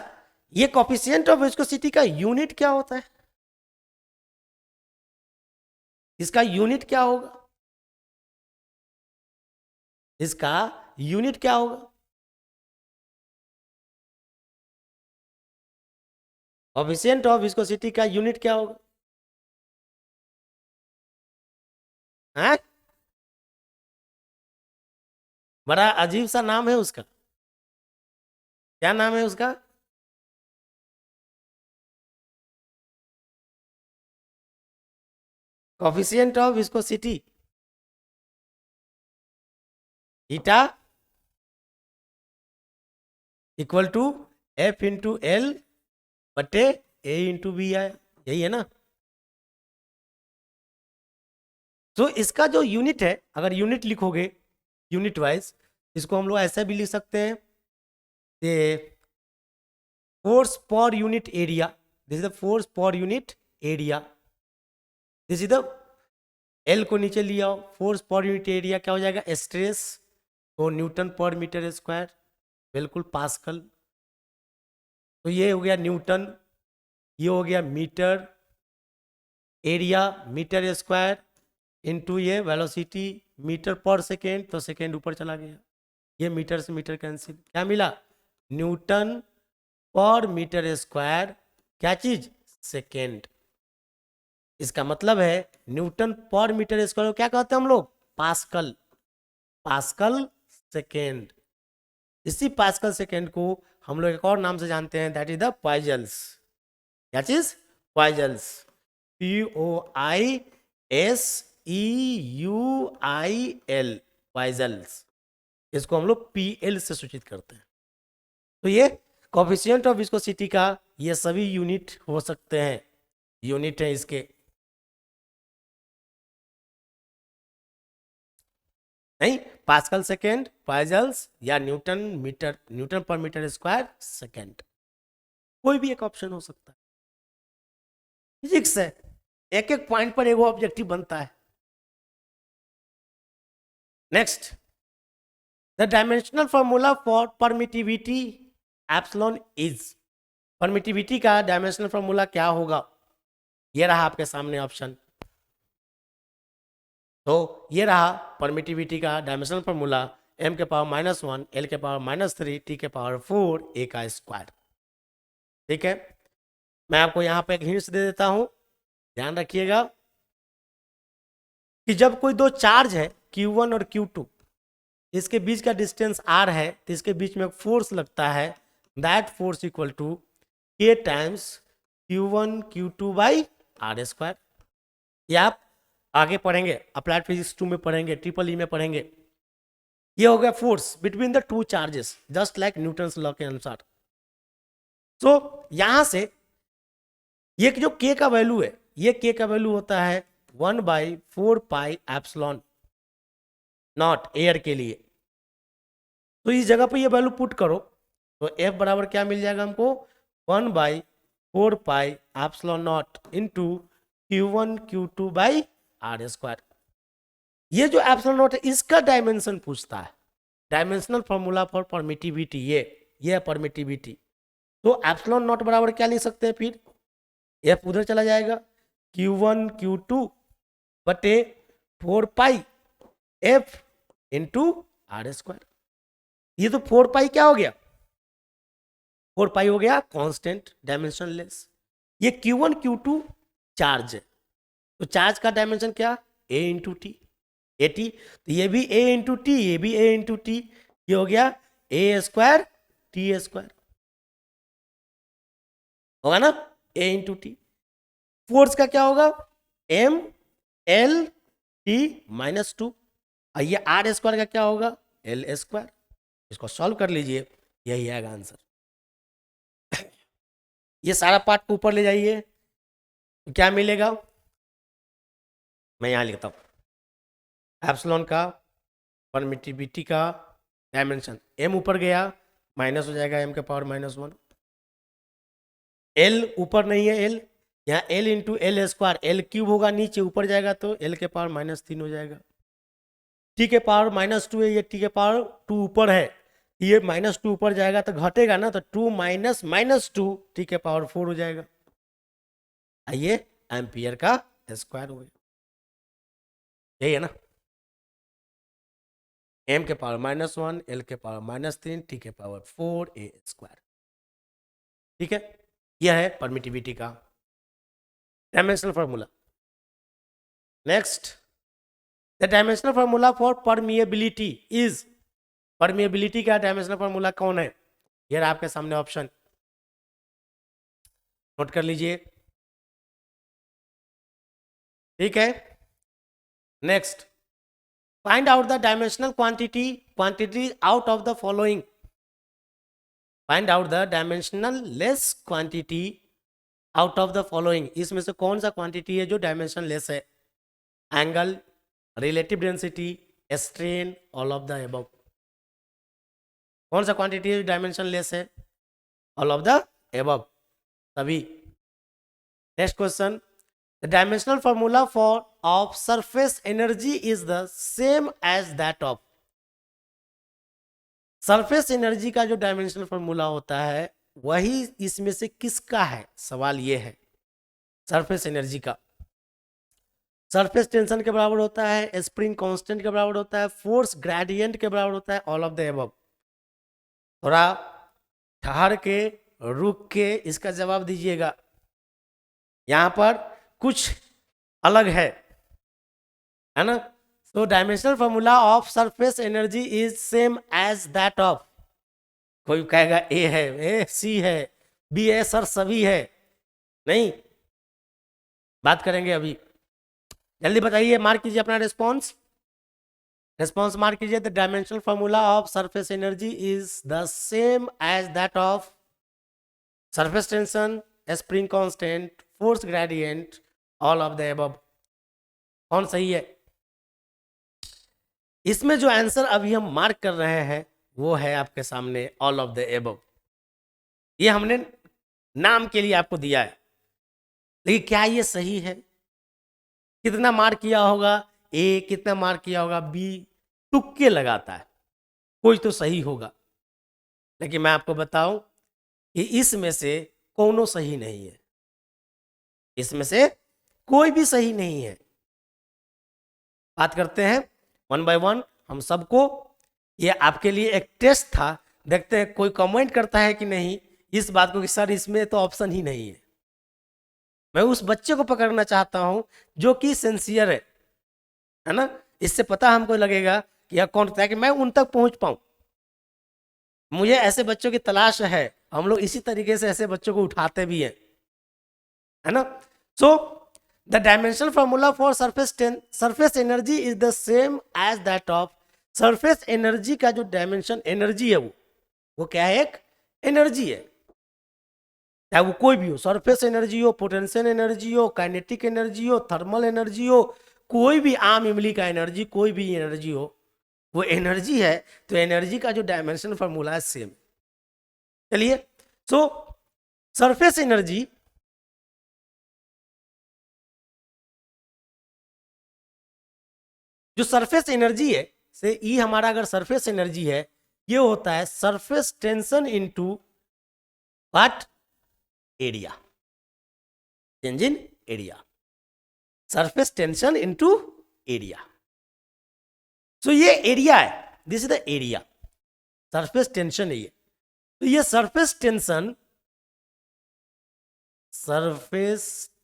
ये कोफिशिएंट ऑफ विस्कोसिटी का यूनिट क्या होता है? इसका यूनिट क्या होगा? इसका यूनिट क्या होगा? कोफिशिएंट ऑफ विस्कोसिटी का यूनिट क्या होगा? हैं? बड़ा अजीब सा नाम है उसका। क्या नाम है उसका? Coefficient of viscosity, eta equal to F into L बटे ए इंटू बी है, यही है ना? तो इसका जो यूनिट है, अगर यूनिट लिखोगे यूनिट वाइज, इसको हम लोग ऐसा भी लिख सकते हैं, force per unit area, this is the force per unit area, this is the L को नीचे लिया, फोर्स पर यूनिट एरिया क्या हो जाएगा? स्ट्रेस, तो न्यूटन पर मीटर स्क्वायर, बिल्कुल पास्कल। तो ये हो गया न्यूटन, ये हो गया metre, area metre square into ये वेलोसिटी मीटर पर सेकेंड, तो सेकेंड ऊपर चला गया, ये मीटर से मीटर कैंसिल, क्या मिला? न्यूटन पर मीटर स्क्वायर, क्या चीज? सेकेंड। इसका मतलब है न्यूटन पर मीटर स्क्वायर को क्या कहते हैं हम लोग? Pascal, pascal second. इसी पास्कल सेकेंड को हम लोग एक और नाम से जानते हैं, दैट इज द पॉइजल्स। क्या चीज? पॉइजल्स, POISEUIL, पॉइजल्स। इसको हम लोग PL से सूचित करते हैं। तो ये कोफिशिएंट ऑफ विस्कोसिटी का ये सभी यूनिट हो सकते हैं, यूनिट है इसके, नहीं? पास्कल सेकेंड, पॉइजल्स, या Newton metre, Newton per metre square second, कोई भी एक ऑप्शन हो सकता है। फिजिक्स है, एक एक पॉइंट पर एक ऑब्जेक्टिव बनता है। Next, the dimensional formula for permittivity epsilon is, permittivity का डायमेंशनल फॉर्मूला क्या होगा? ये रहा आपके सामने ऑप्शन। तो ये रहा परमिटिविटी का डायमेंशनल फॉर्मूला, m के पावर -1, l के पावर -3, t के पावर 4, a का स्क्वायर। ठीक है, मैं आपको यहाँ पे एक हिंट्स दे देता हूँ, ध्यान रखिएगा कि जब कोई दो चार्ज है Q1 और Q2, इसके बीच का डिस्टेंस r है, तो इसके बीच में एक फोर्स लगता है, that force equal to k times Q1 Q2 by R square. ये आप आगे पढ़ेंगे, अप्लाइड फिजिक्स 2 में पढ़ेंगे, ट्रिपल ई में पढ़ेंगे। ये हो गया force between the two charges, just like Newton's law के अनुसार। तो यहां से ये जो k का वैल्यू है, ये k का वैल्यू होता है 1/4 पाई एप्सिलॉन नॉट एयर के लिए। तो इस जगह पे ये वैल्यू पुट करो, तो f बराबर क्या मिल जाएगा हमको? 1/4 pi epsilon naught into Q1 Q2 by R square. ये जो एप्सिलॉन नॉट है इसका डायमेंशन पूछता है, डायमेंशनल फॉर्मूला फॉर परमिटिविटी, ये है परमिटिविटी। तो एप्सिलॉन नॉट बराबर क्या लिख सकते हैं फिर? एफ उधर चला जाएगा, Q1 Q2 बटे 4 पाई एफ इंटू आर स्क्वायर। ये तो 4 पाई क्या हो गया? 4 पाई हो गया कांस्टेंट, डायमेंशनलेस। ये Q1 Q2 चार्ज है, तो चार्ज का डायमेंशन क्या? a into T, A T, तो ये भी a इंटू टी, ये भी a इंटू टी, ये हो गया a स्क्वायर टी स्क्वायर, होगा ना? a into T. फोर्स का क्या होगा? m l t -2, और ये आर स्क्वायर का क्या होगा? L square. इसको सॉल्व कर लीजिए, यही आएगा आंसर। ये सारा पार्ट को ऊपर ले जाइए, तो क्या मिलेगा? मैं यहां लिखता हूं, एप्सिलॉन का परमिटिविटी का डायमेंशन, m ऊपर गया माइनस हो जाएगा m के पावर -1, l ऊपर नहीं है, l यहाँ l into L square, L cube होगा नीचे, ऊपर जाएगा तो l के पावर -3 हो जाएगा। t के पावर -2 है, ये t के पावर 2 ऊपर है, ये -2 ऊपर जाएगा तो घटेगा ना, तो 2 माइनस -2 t के पावर 4 हो जाएगा। आइए एम्पियर का स्क्वायर हो गया, यही है ना? m के पावर -1, l के पावर -3, t के पावर 4 a स्क्वायर। ठीक है, यह है परमिटिविटी का dimensional formula. Next, the dimensional formula for permeability is, permeability का डायमेंशनल फॉर्मूला कौन है? ये रहा आपके सामने ऑप्शन, नोट कर लीजिए। ठीक है, next, find out the dimensional quantity out of the following. Find out the dimensional less quantity out of the following. इसमें से कौन सा क्वांटिटी है जो डायमेंशन लेस है? Angle, relative density, strain, all of the above. कौन सा quantity है जो डायमेंशन लेस है? ऑल ऑफ द अबव, सभी। Next question, the dimensional formula for of surface energy is the same as that of. Surface energy का जो dimensional formula होता है वही इसमें से किसका है? सवाल ये है। सरफेस एनर्जी का सरफेस टेंशन के बराबर होता है, स्प्रिंग कांस्टेंट के बराबर होता है, फोर्स ग्रेडियंट के बराबर होता है, ऑल ऑफ द अबव। थोड़ा ठहर के, रुक के इसका जवाब दीजिएगा। यहां पर कुछ अलग है ना? तो dimensional formula of surface energy is same as that of. कोई कहेगा ए है, ए सी है, बी है, सर सभी है। नहीं, बात करेंगे अभी। जल्दी बताइए, मार्क कीजिए अपना रिस्पॉन्स। रिस्पॉन्स मार्क कीजिए। The dimensional formula of surface energy is the same as that of surface tension, spring constant, force gradient, all of the above. कौन सही है? इसमें जो आंसर अभी हम मार्क कर रहे हैं वो है आपके सामने ऑल ऑफ द अबव। ये हमने नाम के लिए आपको दिया है, लेकिन क्या ये सही है? कितना मार्क किया होगा ए, कितना मार्क किया होगा बी, तुक्के लगाता है, कोई तो सही होगा। लेकिन मैं आपको बताऊं कि इसमें से कोनो सही नहीं है, इसमें से कोई भी सही नहीं है। बात करते हैं वन बाय वन हम सबको। ये आपके लिए एक टेस्ट था, देखते हैं कोई कमेंट करता है कि नहीं इस बात को कि सर इसमें तो ऑप्शन ही नहीं है। मैं उस बच्चे को पकड़ना चाहता हूं जो कि सिंसियर है ना? इससे पता हमको लगेगा कि यह कौन, ताकि मैं उन तक पहुंच पाऊं। मुझे ऐसे बच्चों की तलाश है, हम लोग इसी तरीके से ऐसे बच्चों को उठाते भी हैं, है ना? So the dimensional formula for surface energy is the same as that of. Surface energy का जो डायमेंशन एनर्जी है वो क्या है? एक एनर्जी है, चाहे वो कोई भी हो, सरफेस एनर्जी हो, पोटेंशियल एनर्जी हो, काइनेटिक एनर्जी हो, थर्मल एनर्जी हो, कोई भी आम इमली का एनर्जी, कोई भी एनर्जी हो, वो एनर्जी है। तो एनर्जी का जो डायमेंशन फॉर्मूला है सेम। चलिए, सो सरफेस एनर्जी, जो सरफेस एनर्जी है से ई हमारा अगर सरफेस एनर्जी है, ये होता है surface tension into what? Area, change in area, surface tension into area. So ये एरिया है, this is the area, surface tension है ये। तो ये सरफेस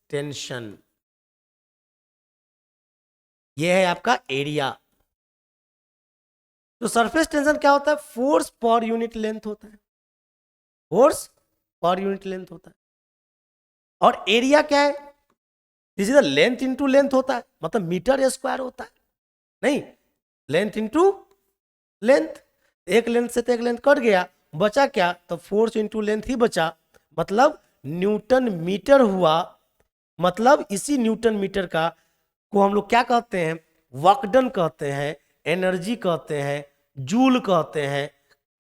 टेंशन ये है आपका एरिया। तो सरफेस टेंशन क्या होता है? फोर्स पर यूनिट लेंथ होता है, फोर्स पर यूनिट लेंथ होता है। और एरिया क्या है? This is the length into length होता है, मतलब मीटर स्क्वायर होता है। नहीं, लेंथ इनटू लेंथ, एक लेंथ से तो एक लेंथ कट गया, बचा क्या? तो फोर्स इनटू लेंथ ही बचा, मतलब न्यूटन मीटर हुआ। मतलब इसी न्यूटन मीटर का को हम लोग क्या कहते हैं? वर्क डन कहते हैं, एनर्जी कहते हैं, जूल कहते हैं,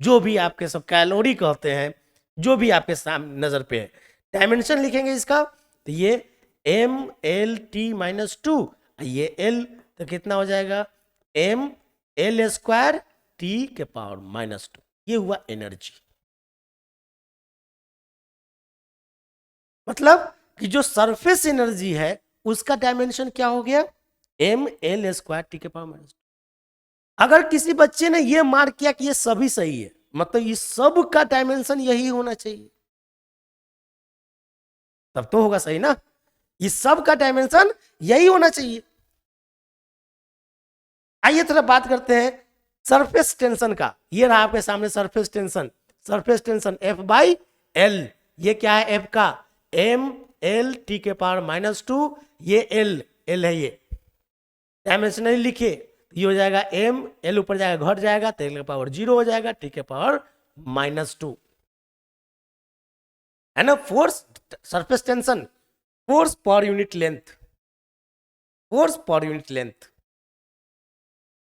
जो भी आपके सब कैलोरी कहते हैं, जो भी आपके सामने नजर पे है। डायमेंशन लिखेंगे इसका तो ये M L T minus two, ये एल तो कितना हो जाएगा? एम एल स्क्वायर टी के पावर -2। ये हुआ एनर्जी। मतलब कि जो सरफेस एनर्जी है उसका डायमेंशन क्या हो गया? एम एल स्क्वायर टी के पावर -2। अगर किसी बच्चे ने ये मार्क किया कि ये सभी सही है, मतलब इस सब का डायमेंशन यही होना चाहिए, तब तो होगा सही ना, इस सब का डायमेंशन यही होना चाहिए। आइए थोड़ा बात करते हैं सरफेस टेंशन का। ये रहा आपके सामने surface tension. Surface tension F by L, ये क्या है F का, एम एल टी के पावर -2, ये एल एल है, ये डायमेंशनली लिखे, ये हो जाएगा एम एल ऊपर जाएगा घट जाएगा तो एल का पावर 0 हो जाएगा, टी के पावर -2 है ना। Force surface tension, force per unit length, force per unit length,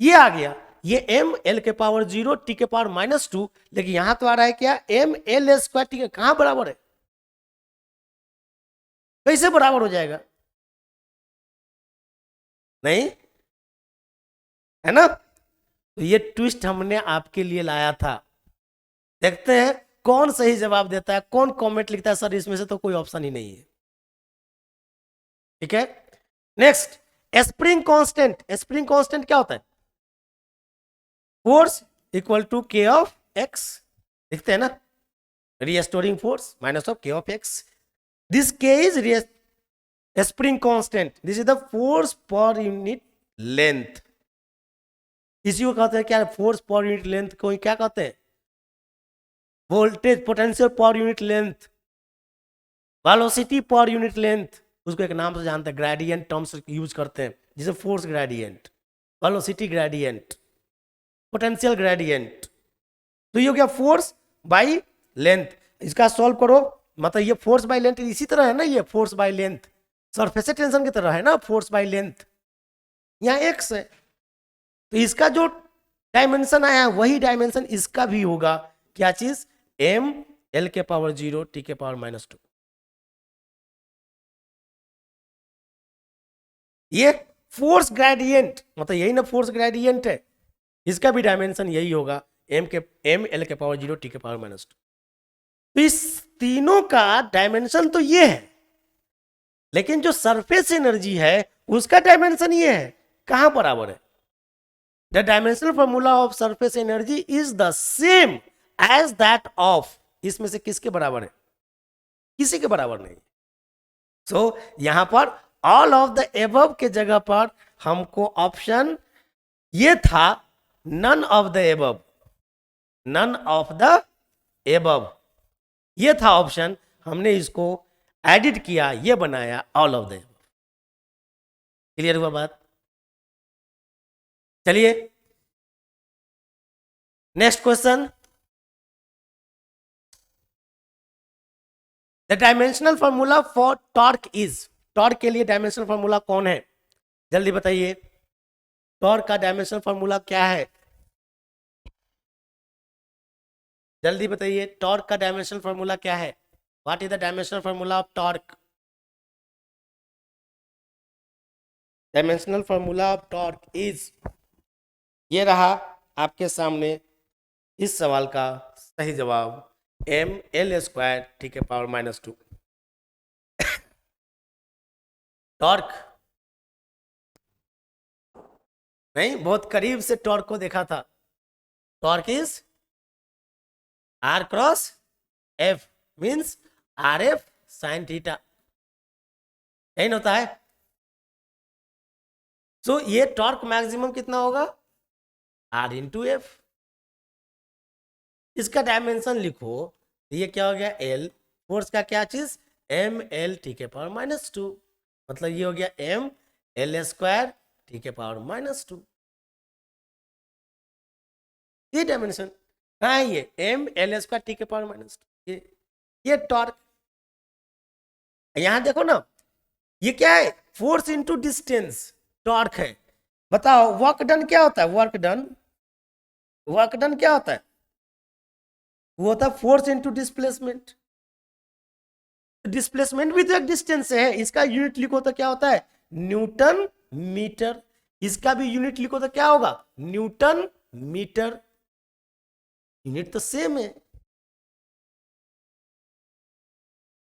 ये आ गया। ये एम एल के पावर 0 टी के पावर -2, लेकिन यहां तो आ रहा है क्या, एम एल स्क्वायर टी के, कहां बराबर है, कैसे बराबर हो जाएगा, नहीं है ना। तो ये ट्विस्ट हमने आपके लिए लाया था। देखते हैं कौन सही जवाब देता है, कौन कमेंट लिखता है सर इसमें से तो कोई ऑप्शन ही नहीं है। ठीक है, next spring constant. Spring constant क्या होता है, फोर्स इक्वल टू के ऑफ एक्स, लिखते हैं ना, रिस्टोरिंग फोर्स माइनस ऑफ के ऑफ एक्स, दिस के is spring constant, this is the force per unit length. इसी को कहते हैं क्या, फोर्स पर यूनिट लेंथ को क्या कहते हैं, voltage potential per unit length, velocity per unit length, उसको एक नाम से जानते हैं, ग्रेडियंट टर्म्स यूज करते हैं, जिसे force gradient, velocity gradient, potential gradient. तो ये हो गया फोर्स बाय लेंथ। इसका सॉल्व करो, मतलब ये फोर्स बाय लेंथ इसी तरह है ना, ये force by length surface tension की तरह है ना, फोर्स बाय लेंथ, यहाँ एक्स है, तो इसका जो डायमेंशन आया वही डायमेंशन इसका भी होगा, क्या चीज, एम एल के पावर 0 टी के पावर -2। ये फोर्स ग्रेडियंट, मतलब यही ना फोर्स ग्रेडियंट है, इसका भी डायमेंशन यही होगा, एम एल के पावर 0 टी के पावर -2। तो इस तीनों का डायमेंशन तो ये है, लेकिन जो सरफेस एनर्जी है उसका डायमेंशन ये है, कहां बराबर है, the dimensional formula of surface energy is the same as that of, इसमें से किसके बराबर है, किसी के बराबर नहीं। सो यहां पर ऑल ऑफ द एबव के जगह पर हमको ऑप्शन ये था, none of the above, none of the above, ये था ऑप्शन, हमने इसको एडिट किया, ये बनाया all of the above. Clear हुआ बात। चलिए next question, the dimensional formula for torque is, torque के लिए डायमेंशनल फॉर्मूला कौन है, जल्दी बताइए, टॉर्क का डायमेंशनल फॉर्मूला क्या है, जल्दी बताइए, टॉर्क का डायमेंशनल फॉर्मूला क्या है, what is the dimensional formula of torque, dimensional formula of torque is, ये रहा आपके सामने इस सवाल का सही जवाब, एम एल स्क्वायर टी के पावर -2। टॉर्क नहीं, बहुत करीब से टॉर्क को देखा था, torque is R cross F, means R F sine theta, यही होता है। सो ये टॉर्क मैक्सिमम कितना होगा, आर इंटू एफ, इसका डायमेंशन लिखो, ये क्या हो गया, एल, फोर्स का क्या चीज, एम एल टी के पावर -2, मतलब ये हो गया एम एल स्क्वायर टी के पावर -2, ये डायमेंशन कहाँ है, ये एम एल स्क्वायर टी के पावर -2, ये टॉर्क। यहां देखो ना, ये क्या है, फोर्स इंटू डिस्टेंस टॉर्क है। बताओ वर्क डन क्या होता है, वर्क डन, वर्क डन क्या होता है, वो होता है फोर्स इंटू डिस्प्लेसमेंट, डिस्प्लेसमेंट भी तो एक डिस्टेंस है, इसका यूनिट लिखो तो क्या होता है, न्यूटन मीटर, इसका भी यूनिट लिखो तो क्या होगा, न्यूटन मीटर, यूनिट तो सेम है।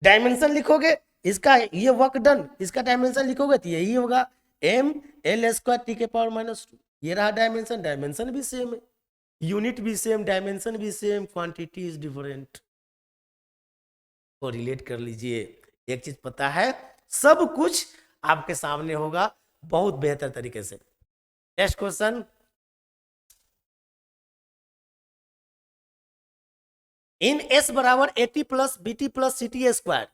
डायमेंशन लिखोगे इसका, ये वर्क डन, इसका डायमेंशन लिखोगे तो यही होगा, एम एल स्क्वायर टी के पावर -2, ये रहा डायमेंशन, डायमेंशन भी सेम है, यूनिट भी सेम, डायमेंशन भी सेम, क्वांटिटी इज डिफरेंट। को रिलेट कर लीजिए। एक चीज पता है, सब कुछ आपके सामने होगा बहुत बेहतर तरीके से। नेक्स्ट क्वेश्चन, इन एस बराबर 80 plus BT plus CT square,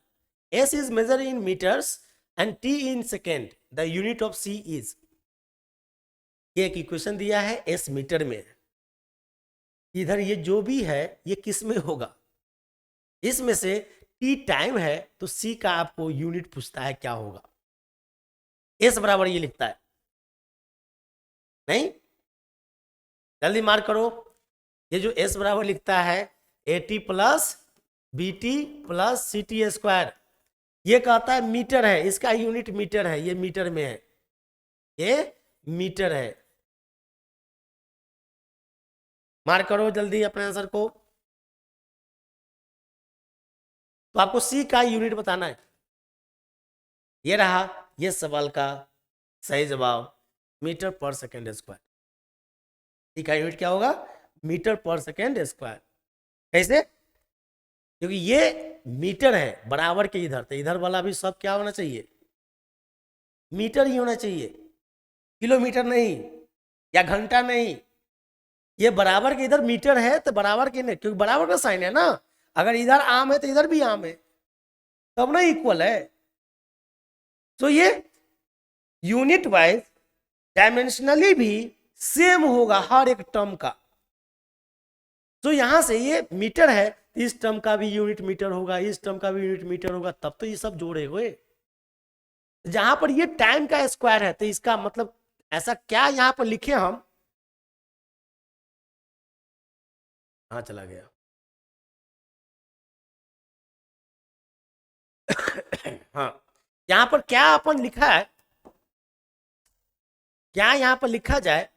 S is measure in metres and T in second, the unit of C is. ये एक इक्वेशन दिया है, एस मीटर में, इधर ये जो भी है ये किस में होगा, इसमें से टी टाइम है तो सी का आपको यूनिट पूछता है क्या होगा। एस बराबर ये लिखता है नहीं, जल्दी मार्क करो, ये जो एस बराबर लिखता है 80 plus BT plus CT square, ये कहता है मीटर है, इसका यूनिट मीटर है, ये मीटर में है, ये मीटर है। मार्क करो जल्दी अपने आंसर को। तो आपको सी का यूनिट बताना है, ये रहा ये सवाल का सही जवाब, मीटर पर सेकेंड स्क्वायर। सी का यूनिट क्या होगा, मीटर पर सेकेंड स्क्वायर। कैसे, क्योंकि ये मीटर है बराबर के इधर, तो इधर वाला भी सब क्या होना चाहिए, मीटर ही होना चाहिए, किलोमीटर नहीं या घंटा नहीं। ये बराबर के इधर मीटर है तो बराबर के नहीं, क्योंकि बराबर का साइन है ना, अगर इधर आम है तो इधर भी आम है, तब ना इक्वल है। तो ये यूनिट वाइज डायमेंशनली भी सेम होगा हर एक टर्म का। तो यहां से ये मीटर है, इस टर्म का भी यूनिट मीटर होगा, इस टर्म का भी यूनिट मीटर होगा, तब तो ये सब जोड़े हुए। जहां पर ये टाइम का स्क्वायर है तो इसका मतलब ऐसा क्या यहां पर लिखे हम, हाँ चला गया हाँ, यहां पर क्या अपन लिखा है, क्या यहां पर लिखा जाए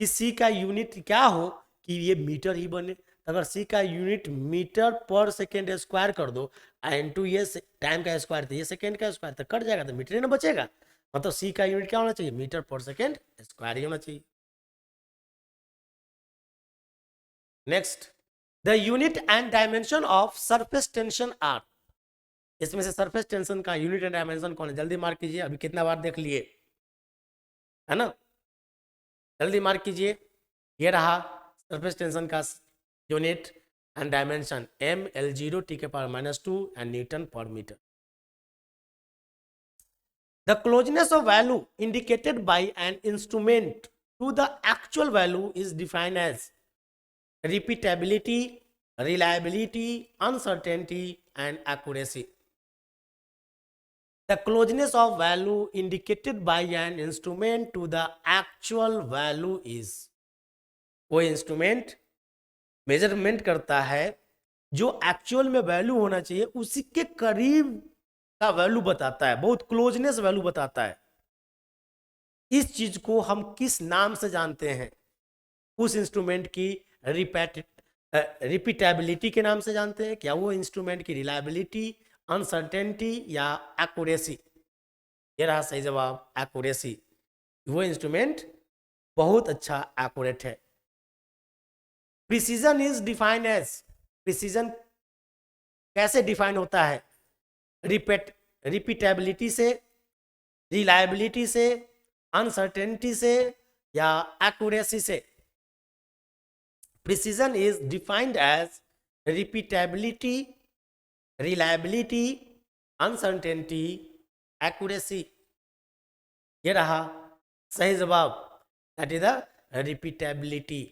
कि सी का यूनिट क्या हो कि ये मीटर ही बने। अगर सी का unit metre per second square कर दो, इनटू ये टाइम का स्क्वायर, तो ये सेकेंड का स्क्वायर, तो कट जाएगा, तो मीटर ही ना बचेगा। मतलब सी का यूनिट क्या होना चाहिए, मीटर पर सेकेंड स्क्वायर ही होना चाहिए। Next, the unit and dimension of surface tension are. इसमें से सरफेस टेंशन का यूनिट एंड डायमेंशन कौन है, जल्दी मार्क कीजिए, अभी कितना बार देख लिए है ना, जल्दी मार्क कीजिए। ये रहा सरफेस टेंशन का unit and dimension, ml0 t के power -2 and newton per metre. The closeness of value indicated by an instrument to the actual value is defined as repeatability, reliability, uncertainty and accuracy. The closeness of value indicated by an instrument to the actual value is, वो instrument measurement करता है जो actual में value होना चाहिए उसी के करीब का वैल्यू बताता है, बहुत क्लोजनेस वैल्यू बताता है। इस चीज को हम किस नाम से जानते हैं, उस इंस्ट्रूमेंट की रिपीटेबिलिटी के नाम से जानते हैं, क्या वो इंस्ट्रूमेंट की रिलायबिलिटी, अनसर्टेनिटी या एक्यूरेसी। ये रहा सही जवाब, एक्यूरेसी। वो इंस्ट्रूमेंट बहुत अच्छा एक्यूरेट है। Precision is defined as, precision कैसे डिफाइन होता है, रिपीटेबिलिटी से, रिलायबिलिटी से, अनसर्टेनिटी से या एक्यूरेसी से। Precision is defined as repeatability, reliability, uncertainty, accuracy. ये रहा सही जवाब, that is the repeatability.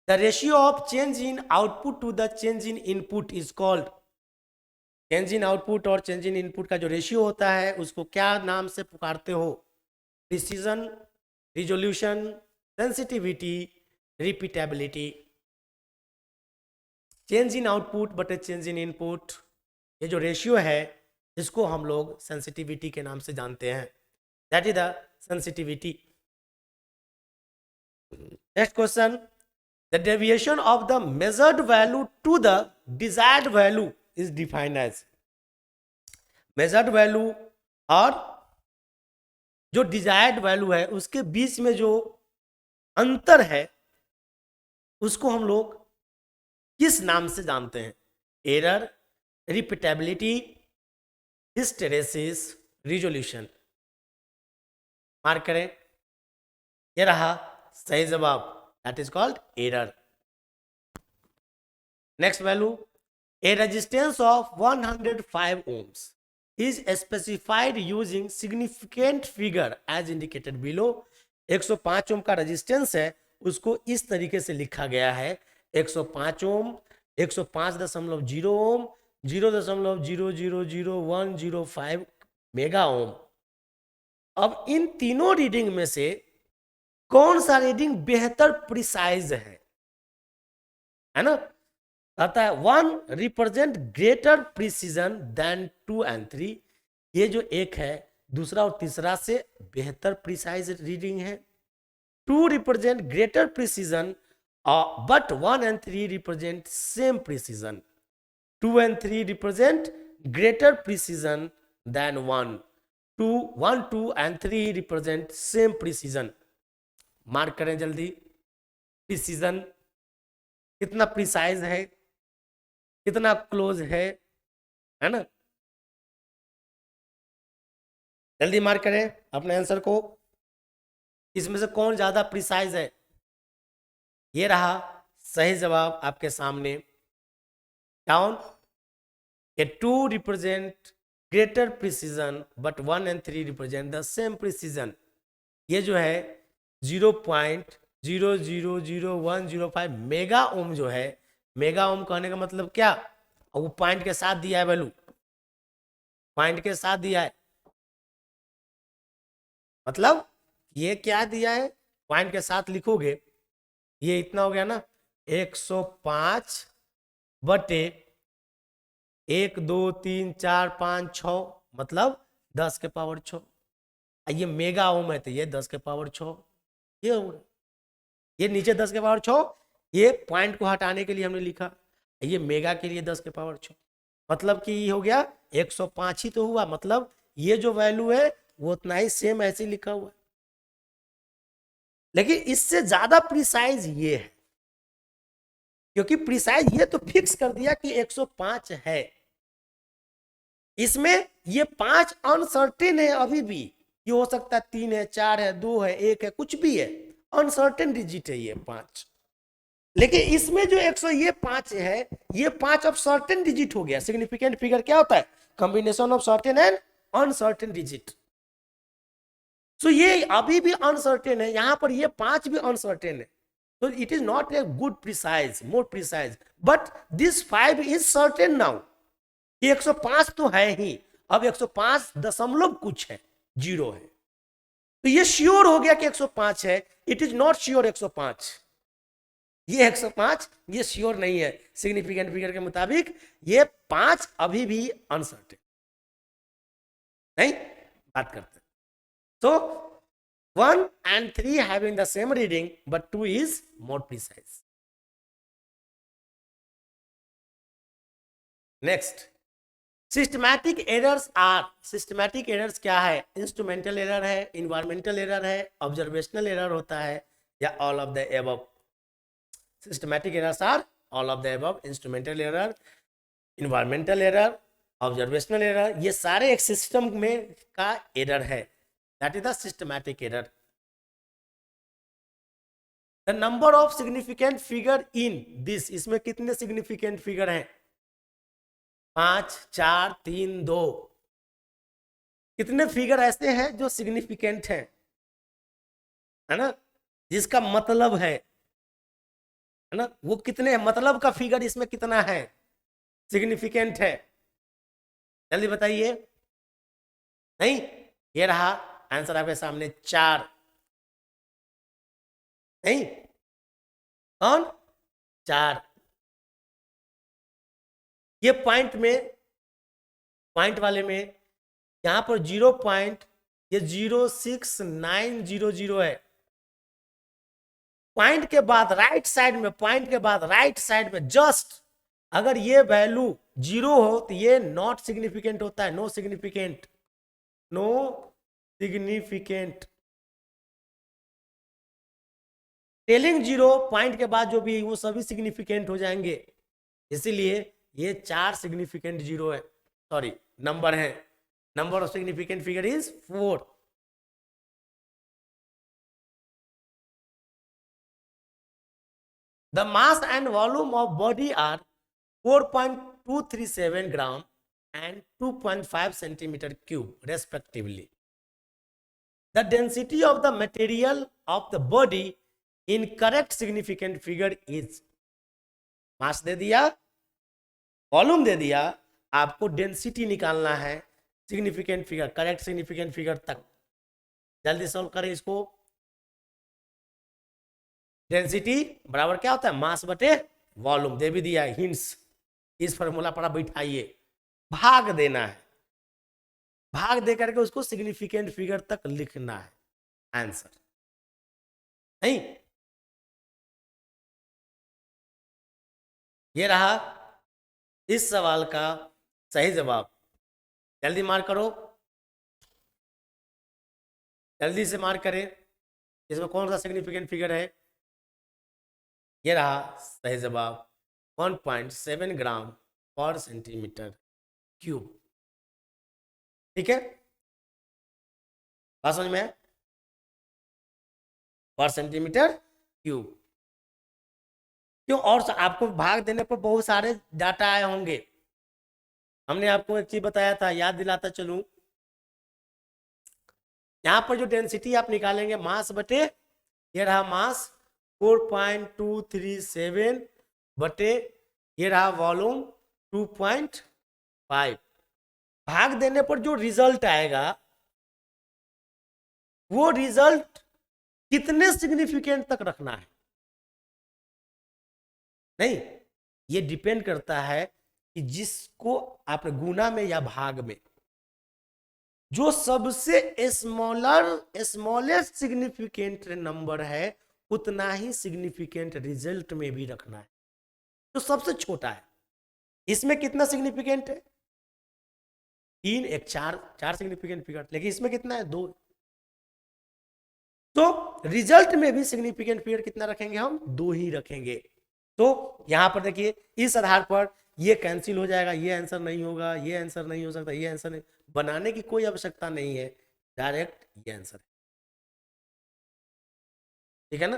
The ratio of change in output to the change in input is called, change in output और change in input का जो ratio होता है उसको क्या नाम से पुकारते हो, precision, resolution, sensitivity, repeatability. Change in output बटे चेंज इन इनपुट, ये जो रेशियो है इसको हम लोग सेंसिटिविटी के नाम से जानते हैं, that is the sensitivity. Next question, the deviation of the measured value to the desired value is defined as, measured value और जो डिजायर्ड वैल्यू है उसके बीच में जो अंतर है उसको हम लोग किस नाम से जानते हैं? Error, repeatability, hysteresis, resolution. Mark करें, ये रहा सही जवाब, that is called error. Next value, a resistance of 105 ohms is specified using significant figure as indicated below। 105 ओम का रेजिस्टेंस है, उसको इस तरीके से लिखा गया है, 105 ओम, 105.0 ओम, 0.0000105 मेगा ओम। अब इन तीनों रीडिंग में से कौन सा रीडिंग बेहतर प्रिसाइज है ना? आता है 1 represent greater precision than 2 and 3। ये जो एक है दूसरा और तीसरा से बेहतर प्रिसाइज रीडिंग है। 2 represent greater precision but 1 and 3 represent same precision. 2 and 3 represent greater precision than 1। 1, 2 and 3 represent same precision. Mark करें जल्दी, प्रिसीजन कितना प्रिसाइज है, कितना क्लोज है ना? जल्दी मार्क करें अपने आंसर को, इसमें से कौन ज्यादा प्रिसाइज है? ये रहा सही जवाब आपके सामने। Down, A 2 represent greater precision but 1 and 3 represent the same precision. ये जो है 0.0000105 मेगा ओम जो है, मेगा ओम कहने का मतलब क्या? वो पॉइंट के साथ दिया है वैल्यू, पॉइंट के साथ दिया है, मतलब ये क्या दिया है, पॉइंट के साथ लिखोगे ये इतना हो गया ना, 105 बटे 1 2 3 4 5 6, मतलब 10 के पावर 6। ये मेगा ओम है तो ये 10 के पावर 6, ये नीचे 10 के पावर 6, ये पॉइंट को हटाने के लिए हमने लिखा, ये मेगा के लिए 10 के पावर 6, मतलब कि ये हो गया 105 ही तो हुआ, मतलब ये जो वैल्यू है वो उतना ही सेम ऐसे लिखा हुआ है। लेकिन इससे ज्यादा प्रिसाइज ये है, क्योंकि प्रिसाइज ये तो फिक्स कर दिया कि 105 है, इसमें ये 5 अनसर्टेन है अभी भी, ये हो सकता है 3 है, 4 है, 2 है, 1 है, कुछ भी है, अनसर्टेन डिजिट है ये 5। लेकिन इसमें जो 105 है, ये 5 अब सर्टेन डिजिट हो गया। सिग्निफिकेंट फिगर क्या होता है? Combination of certain and uncertain digit. So ये अभी भी अनसर्टेन है, यहां पर ये 5 भी अनसर्टेन है, तो it is not a good precise, more precise, but this 5 is certain now. 105 तो है ही, अब 105 दशमलव कुछ है, 0 है, तो ये श्योर हो गया कि 105 है। इट इज नॉट श्योर 105, ये 105 ये श्योर नहीं है। सिग्निफिकेंट फिगर के मुताबिक ये 5 अभी भी अनसर्टेन नहीं बात करते। तो 1 and 3 having the same reading but 2 is more precise. Next, systematic errors are, systematic errors क्या है? इंस्ट्रूमेंटल एरर है, इन्वायरमेंटल एरर है, ऑब्जर्वेशनल एरर होता है, या all of the above. Systematic errors are all of the above, instrumental error, environmental error, observational error, ये सारे एक सिस्टम में का एरर है, that is the systematic error. The number of significant figure in this, इसमें कितने significant figure हैं? 5 4 3 2। कितने फिगर ऐसे हैं जो सिग्निफिकेंट हैं, है ना, जिसका मतलब है ना, वो कितने मतलब का फिगर इसमें कितना है, सिग्निफिकेंट है? जल्दी बताइए। नहीं, ये रहा आंसर आपके सामने 4। नहीं, कौन? 4। ये पॉइंट में, पॉइंट वाले में यहां पर 0 पॉइंट, ये 06900 है। पॉइंट के बाद राइट साइड में, पॉइंट के बाद राइट साइड में जस्ट अगर ये वैल्यू 0 हो तो ये नॉट सिग्निफिकेंट होता है, no significant, no significant. Trailing zero point के बाद जो भी वो सभी सिग्निफिकेंट हो जाएंगे, इसीलिए ये 4 सिग्निफिकेंट जीरो है, सॉरी नंबर है। Number of significant figure is 4। The mass and volume of body are 4.237 gram and 2.5 centimeter cube respectively. The density of the material of the body in correct significant figure is, मास दे दिया, volume दे दिया, आपको density निकालना है significant figure, correct significant figure तक। जल्दी solve करें इसको। Density बराबर क्या होता है, मास बटे वॉल्यूम, दे भी दिया हिंट्स, इस फॉर्मूला पर आप बैठाइए, भाग देना है, भाग दे करके उसको सिग्निफिकेंट फिगर तक लिखना है आंसर, नहीं। ये रहा इस सवाल का सही जवाब। जल्दी मार्क करो, जल्दी से मार्क करें, इसमें कौन सा सिग्निफिकेंट फिगर है। ये रहा सही जवाब, 1.7 ग्राम पर सेंटीमीटर क्यूब। ठीक है, बात समझ में है, पर सेंटीमीटर क्यूब। क्यों, और आपको भाग देने पर बहुत सारे डाटा आए होंगे। हमने आपको एक चीज बताया था, याद दिलाता चलूं, यहां पर जो डेंसिटी आप निकालेंगे मास बटे, ये रहा मास 4.237 बटे, ये रहा वॉल्यूम 2.5। भाग देने पर जो रिजल्ट आएगा वो रिजल्ट कितने सिग्निफिकेंट तक रखना है, नहीं, ये डिपेंड करता है कि जिसको आप गुना में या भाग में जो सबसे स्मॉलेस्ट सिग्निफिकेंट नंबर है उतना ही सिग्निफिकेंट रिजल्ट में भी रखना है। तो सबसे छोटा है, इसमें कितना सिग्निफिकेंट है, 3 1 4 सिग्निफिकेंट फिगर, लेकिन इसमें कितना है 2। तो रिजल्ट में भी सिग्निफिकेंट फिगर कितना रखेंगे, हम 2 ही रखेंगे। तो यहां पर देखिए इस आधार पर ये कैंसिल हो जाएगा, ये आंसर नहीं होगा, ये आंसर नहीं हो सकता, ये आंसर नहीं, बनाने की कोई आवश्यकता नहीं है, डायरेक्ट ये आंसर है। ठीक है ना,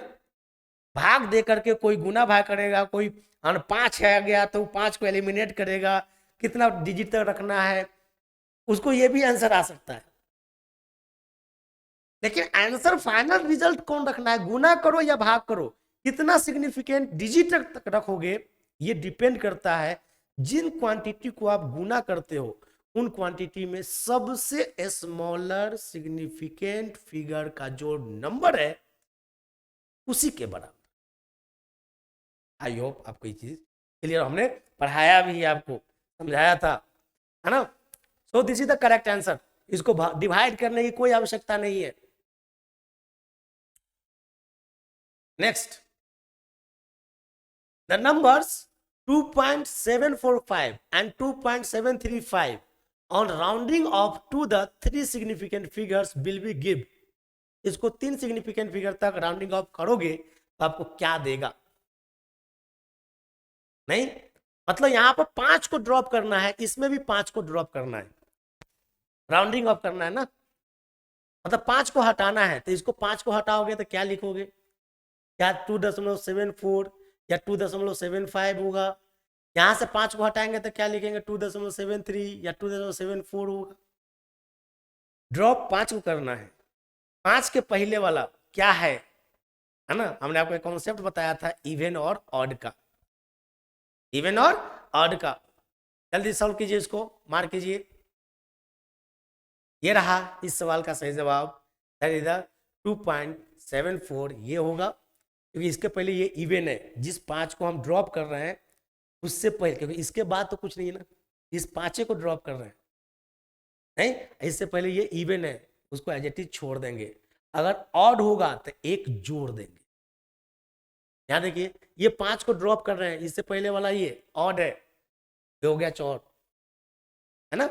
भाग दे करके कोई गुना भाग करेगा, कोई 5 है गया तो 5 को एलिमिनेट करेगा, कितना डिजिट तक रखना है, उसको ये भी आंसर आ सकता है। लेकिन आंसर फाइनल रिजल्ट कौन रखना है, गुना करो या भाग करो, कितना सिग्निफिकेंट डिजिट तक रखोगे, ये डिपेंड करता है जिन क्वांटिटी को आप गुना करते हो उन क्वांटिटी में सबसे स्मॉलर सिग्निफिकेंट फिगर का जो नंबर है उसी के बराबर। आई होप आपको ये चीज क्लियर, हमने पढ़ाया भी है, आपको समझाया था, है ना। सो this is the correct answer, इसको डिवाइड करने की कोई आवश्यकता नहीं है। Next, the numbers 2.745 and 2.735 on rounding off to the 3 significant figures will be given। इसको 3 सिग्निफिकेंट फिगर तक राउंडिंग ऑफ करोगे तो आपको क्या देगा, नहीं, मतलब यहां पर 5 को ड्रॉप करना है, इसमें भी 5 को ड्रॉप करना है, राउंडिंग ऑफ करना है ना, मतलब 5 को हटाना है, तो इसको 5 को हटाओगे तो क्या लिखोगे, क्या 2.74 या 2.75 होगा, यहां से 5 को हटाएंगे तो क्या लिखेंगे 2.73 या 2.74 होगा। ड्रॉप 5 को करना है, 5 के पहले वाला क्या है ना, हमने आपको एक कॉन्सेप्ट बताया था इवन और ऑड का, इवन और ऑड का। जल्दी सॉल्व कीजिए, इसको मार्क कीजिए। ये रहा इस सवाल का सही जवाब, 2.74 ये होगा, क्योंकि इसके पहले ये इवन है, जिस 5 को हम ड्रॉप कर रहे हैं उससे पहले, क्योंकि इसके बाद तो कुछ नहीं है ना, इस 5 को ड्रॉप कर रहे हैं, नहीं, इससे पहले ये इवन है, उसको एज इट इज छोड़ देंगे, अगर ऑड होगा तो 1 जोड़ देंगे। यहां देखिए ये 5 को ड्रॉप कर रहे हैं, इससे पहले वाला ये ऑड है, ये हो गया 4, है ना,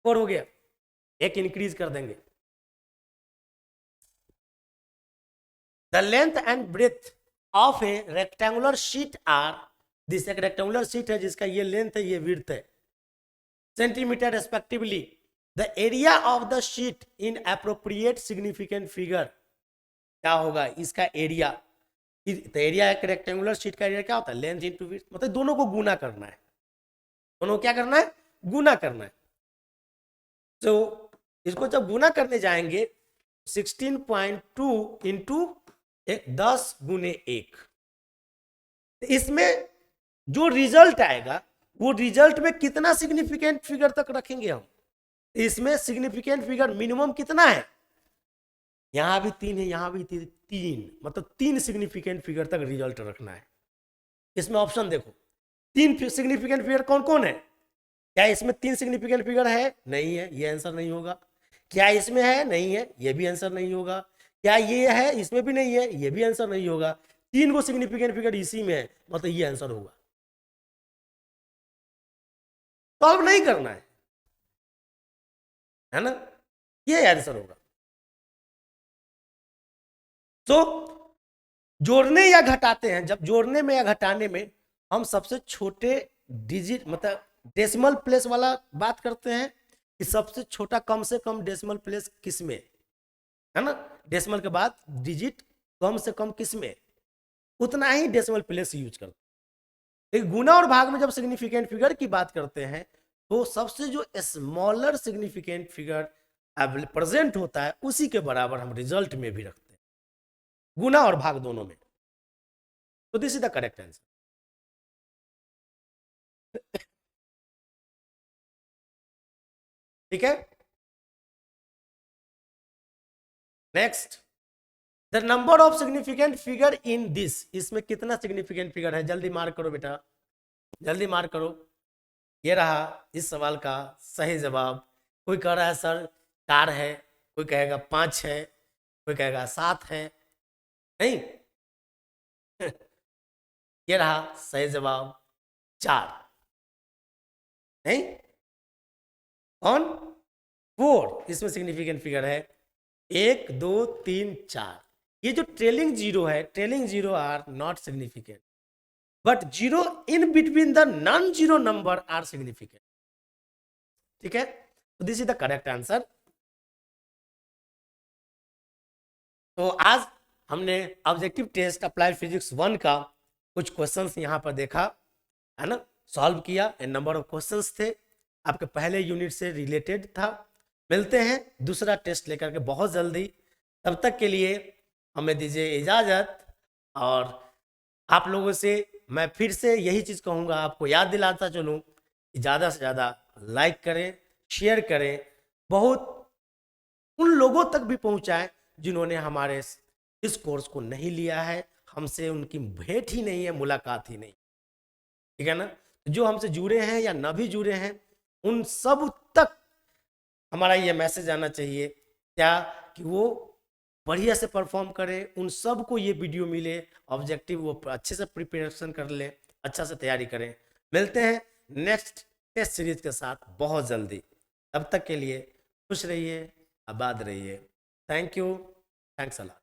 4 हो गया, 1 इंक्रीज कर देंगे, the length and breadth of a rectangular sheet are, this एक रेक्टेंगुलर शीट है जिसका ये लेंथ है ये विड्थ है, centimetre respectively. The area of the sheet in appropriate significant figure, क्या होगा इसका एरिया। तो एरिया एक रेक्टेंगुलर शीट का एरिया क्या होता है, लेंथ इंटू विड्थ, मतलब दोनों को गुना करना है, दोनों क्या करना है, गुना करना है। तो इसको जब गुना करने जाएंगे 16.2 इंटू 10 गुने 1, इसमें जो रिजल्ट आएगा वो रिजल्ट में कितना सिग्निफिकेंट फिगर तक रखेंगे हम। इसमें सिग्निफिकेंट फिगर मिनिमम कितना है, यहां भी 3 है, यहां भी 3, मतलब 3 सिग्निफिकेंट फिगर तक रिजल्ट रखना है। इसमें ऑप्शन देखो 3 सिग्निफिकेंट फिगर कौन कौन है, क्या इसमें 3 सिग्निफिकेंट फिगर है, नहीं है, ये आंसर नहीं होगा। क्या इसमें है, नहीं है, ये भी आंसर नहीं होगा। क्या ये है, इसमें भी नहीं है, ये भी आंसर नहीं होगा। 3 को सिग्निफिकेंट फिगर इसी में है, मतलब ये आंसर होगा। सॉल्व नहीं करना है ना, ये आंसर होगा। तो जोड़ने या घटाते हैं, जब जोड़ने में या घटाने में हम सबसे छोटे डिजिट मतलब डेसिमल प्लेस वाला बात करते हैं कि सबसे छोटा कम से कम डेसिमल प्लेस किस में है ना, डेसिमल के बाद डिजिट कम से कम किस में, उतना ही डेसिमल प्लेस यूज करते हैं। लेकिन गुना और भाग में जब सिग्निफिकेंट फिगर की बात करते हैं तो सबसे जो स्मॉलर सिग्निफिकेंट फिगर प्रेजेंट होता है उसी के बराबर हम रिजल्ट में भी रखते हैं, गुना और भाग दोनों में। तो this is the correct answer. ठीक है, next, the number of significant figure in this, इसमें कितना सिग्निफिकेंट फिगर है, जल्दी मार्क करो बेटा, जल्दी मार्क करो। ये रहा इस सवाल का सही जवाब। कोई कह रहा है सर 4 है, कोई कहेगा 5 है, कोई कहेगा 7 है, नहीं ये रहा सही जवाब 4, नहीं कौन 4, इसमें सिग्निफिकेंट फिगर है 1 2 3 4। ये जो ट्रेलिंग जीरो है, trailing zero are not significant, but zero in between the non zero number are significant. ठीक है, तो this is the correct answer. तो आज हमने ऑब्जेक्टिव टेस्ट अप्लाइड फिजिक्स 1 का कुछ क्वेश्चंस यहाँ पर देखा है ना, सॉल्व किया, नंबर ऑफ क्वेश्चंस थे, आपके पहले यूनिट से रिलेटेड था। मिलते हैं दूसरा टेस्ट लेकर के बहुत जल्दी, तब तक के लिए हमें दीजिए इजाज़त। और आप लोगों से मैं फिर से यही चीज़ कहूँगा, आपको याद दिलाता चलूँ कि ज़्यादा से ज़्यादा लाइक करें, शेयर करें, बहुत उन लोगों तक भी पहुँचाएं जिन्होंने हमारे इस कोर्स को नहीं लिया है, हमसे उनकी भेंट ही नहीं है, मुलाकात ही नहीं, ठीक है ना। जो हमसे जुड़े हैं या ना भी जुड़े हैं उन सब तक हमारा ये मैसेज आना चाहिए क्या, कि वो बढ़िया से परफॉर्म करें, उन सब को ये वीडियो मिले, ऑब्जेक्टिव वो अच्छे से प्रिपरेशन कर लें, अच्छा से तैयारी करें। मिलते हैं नेक्स्ट टेस्ट सीरीज के साथ बहुत जल्दी, तब तक के लिए खुश रहिए, आबाद रहिए। Thank you, thanks a lot.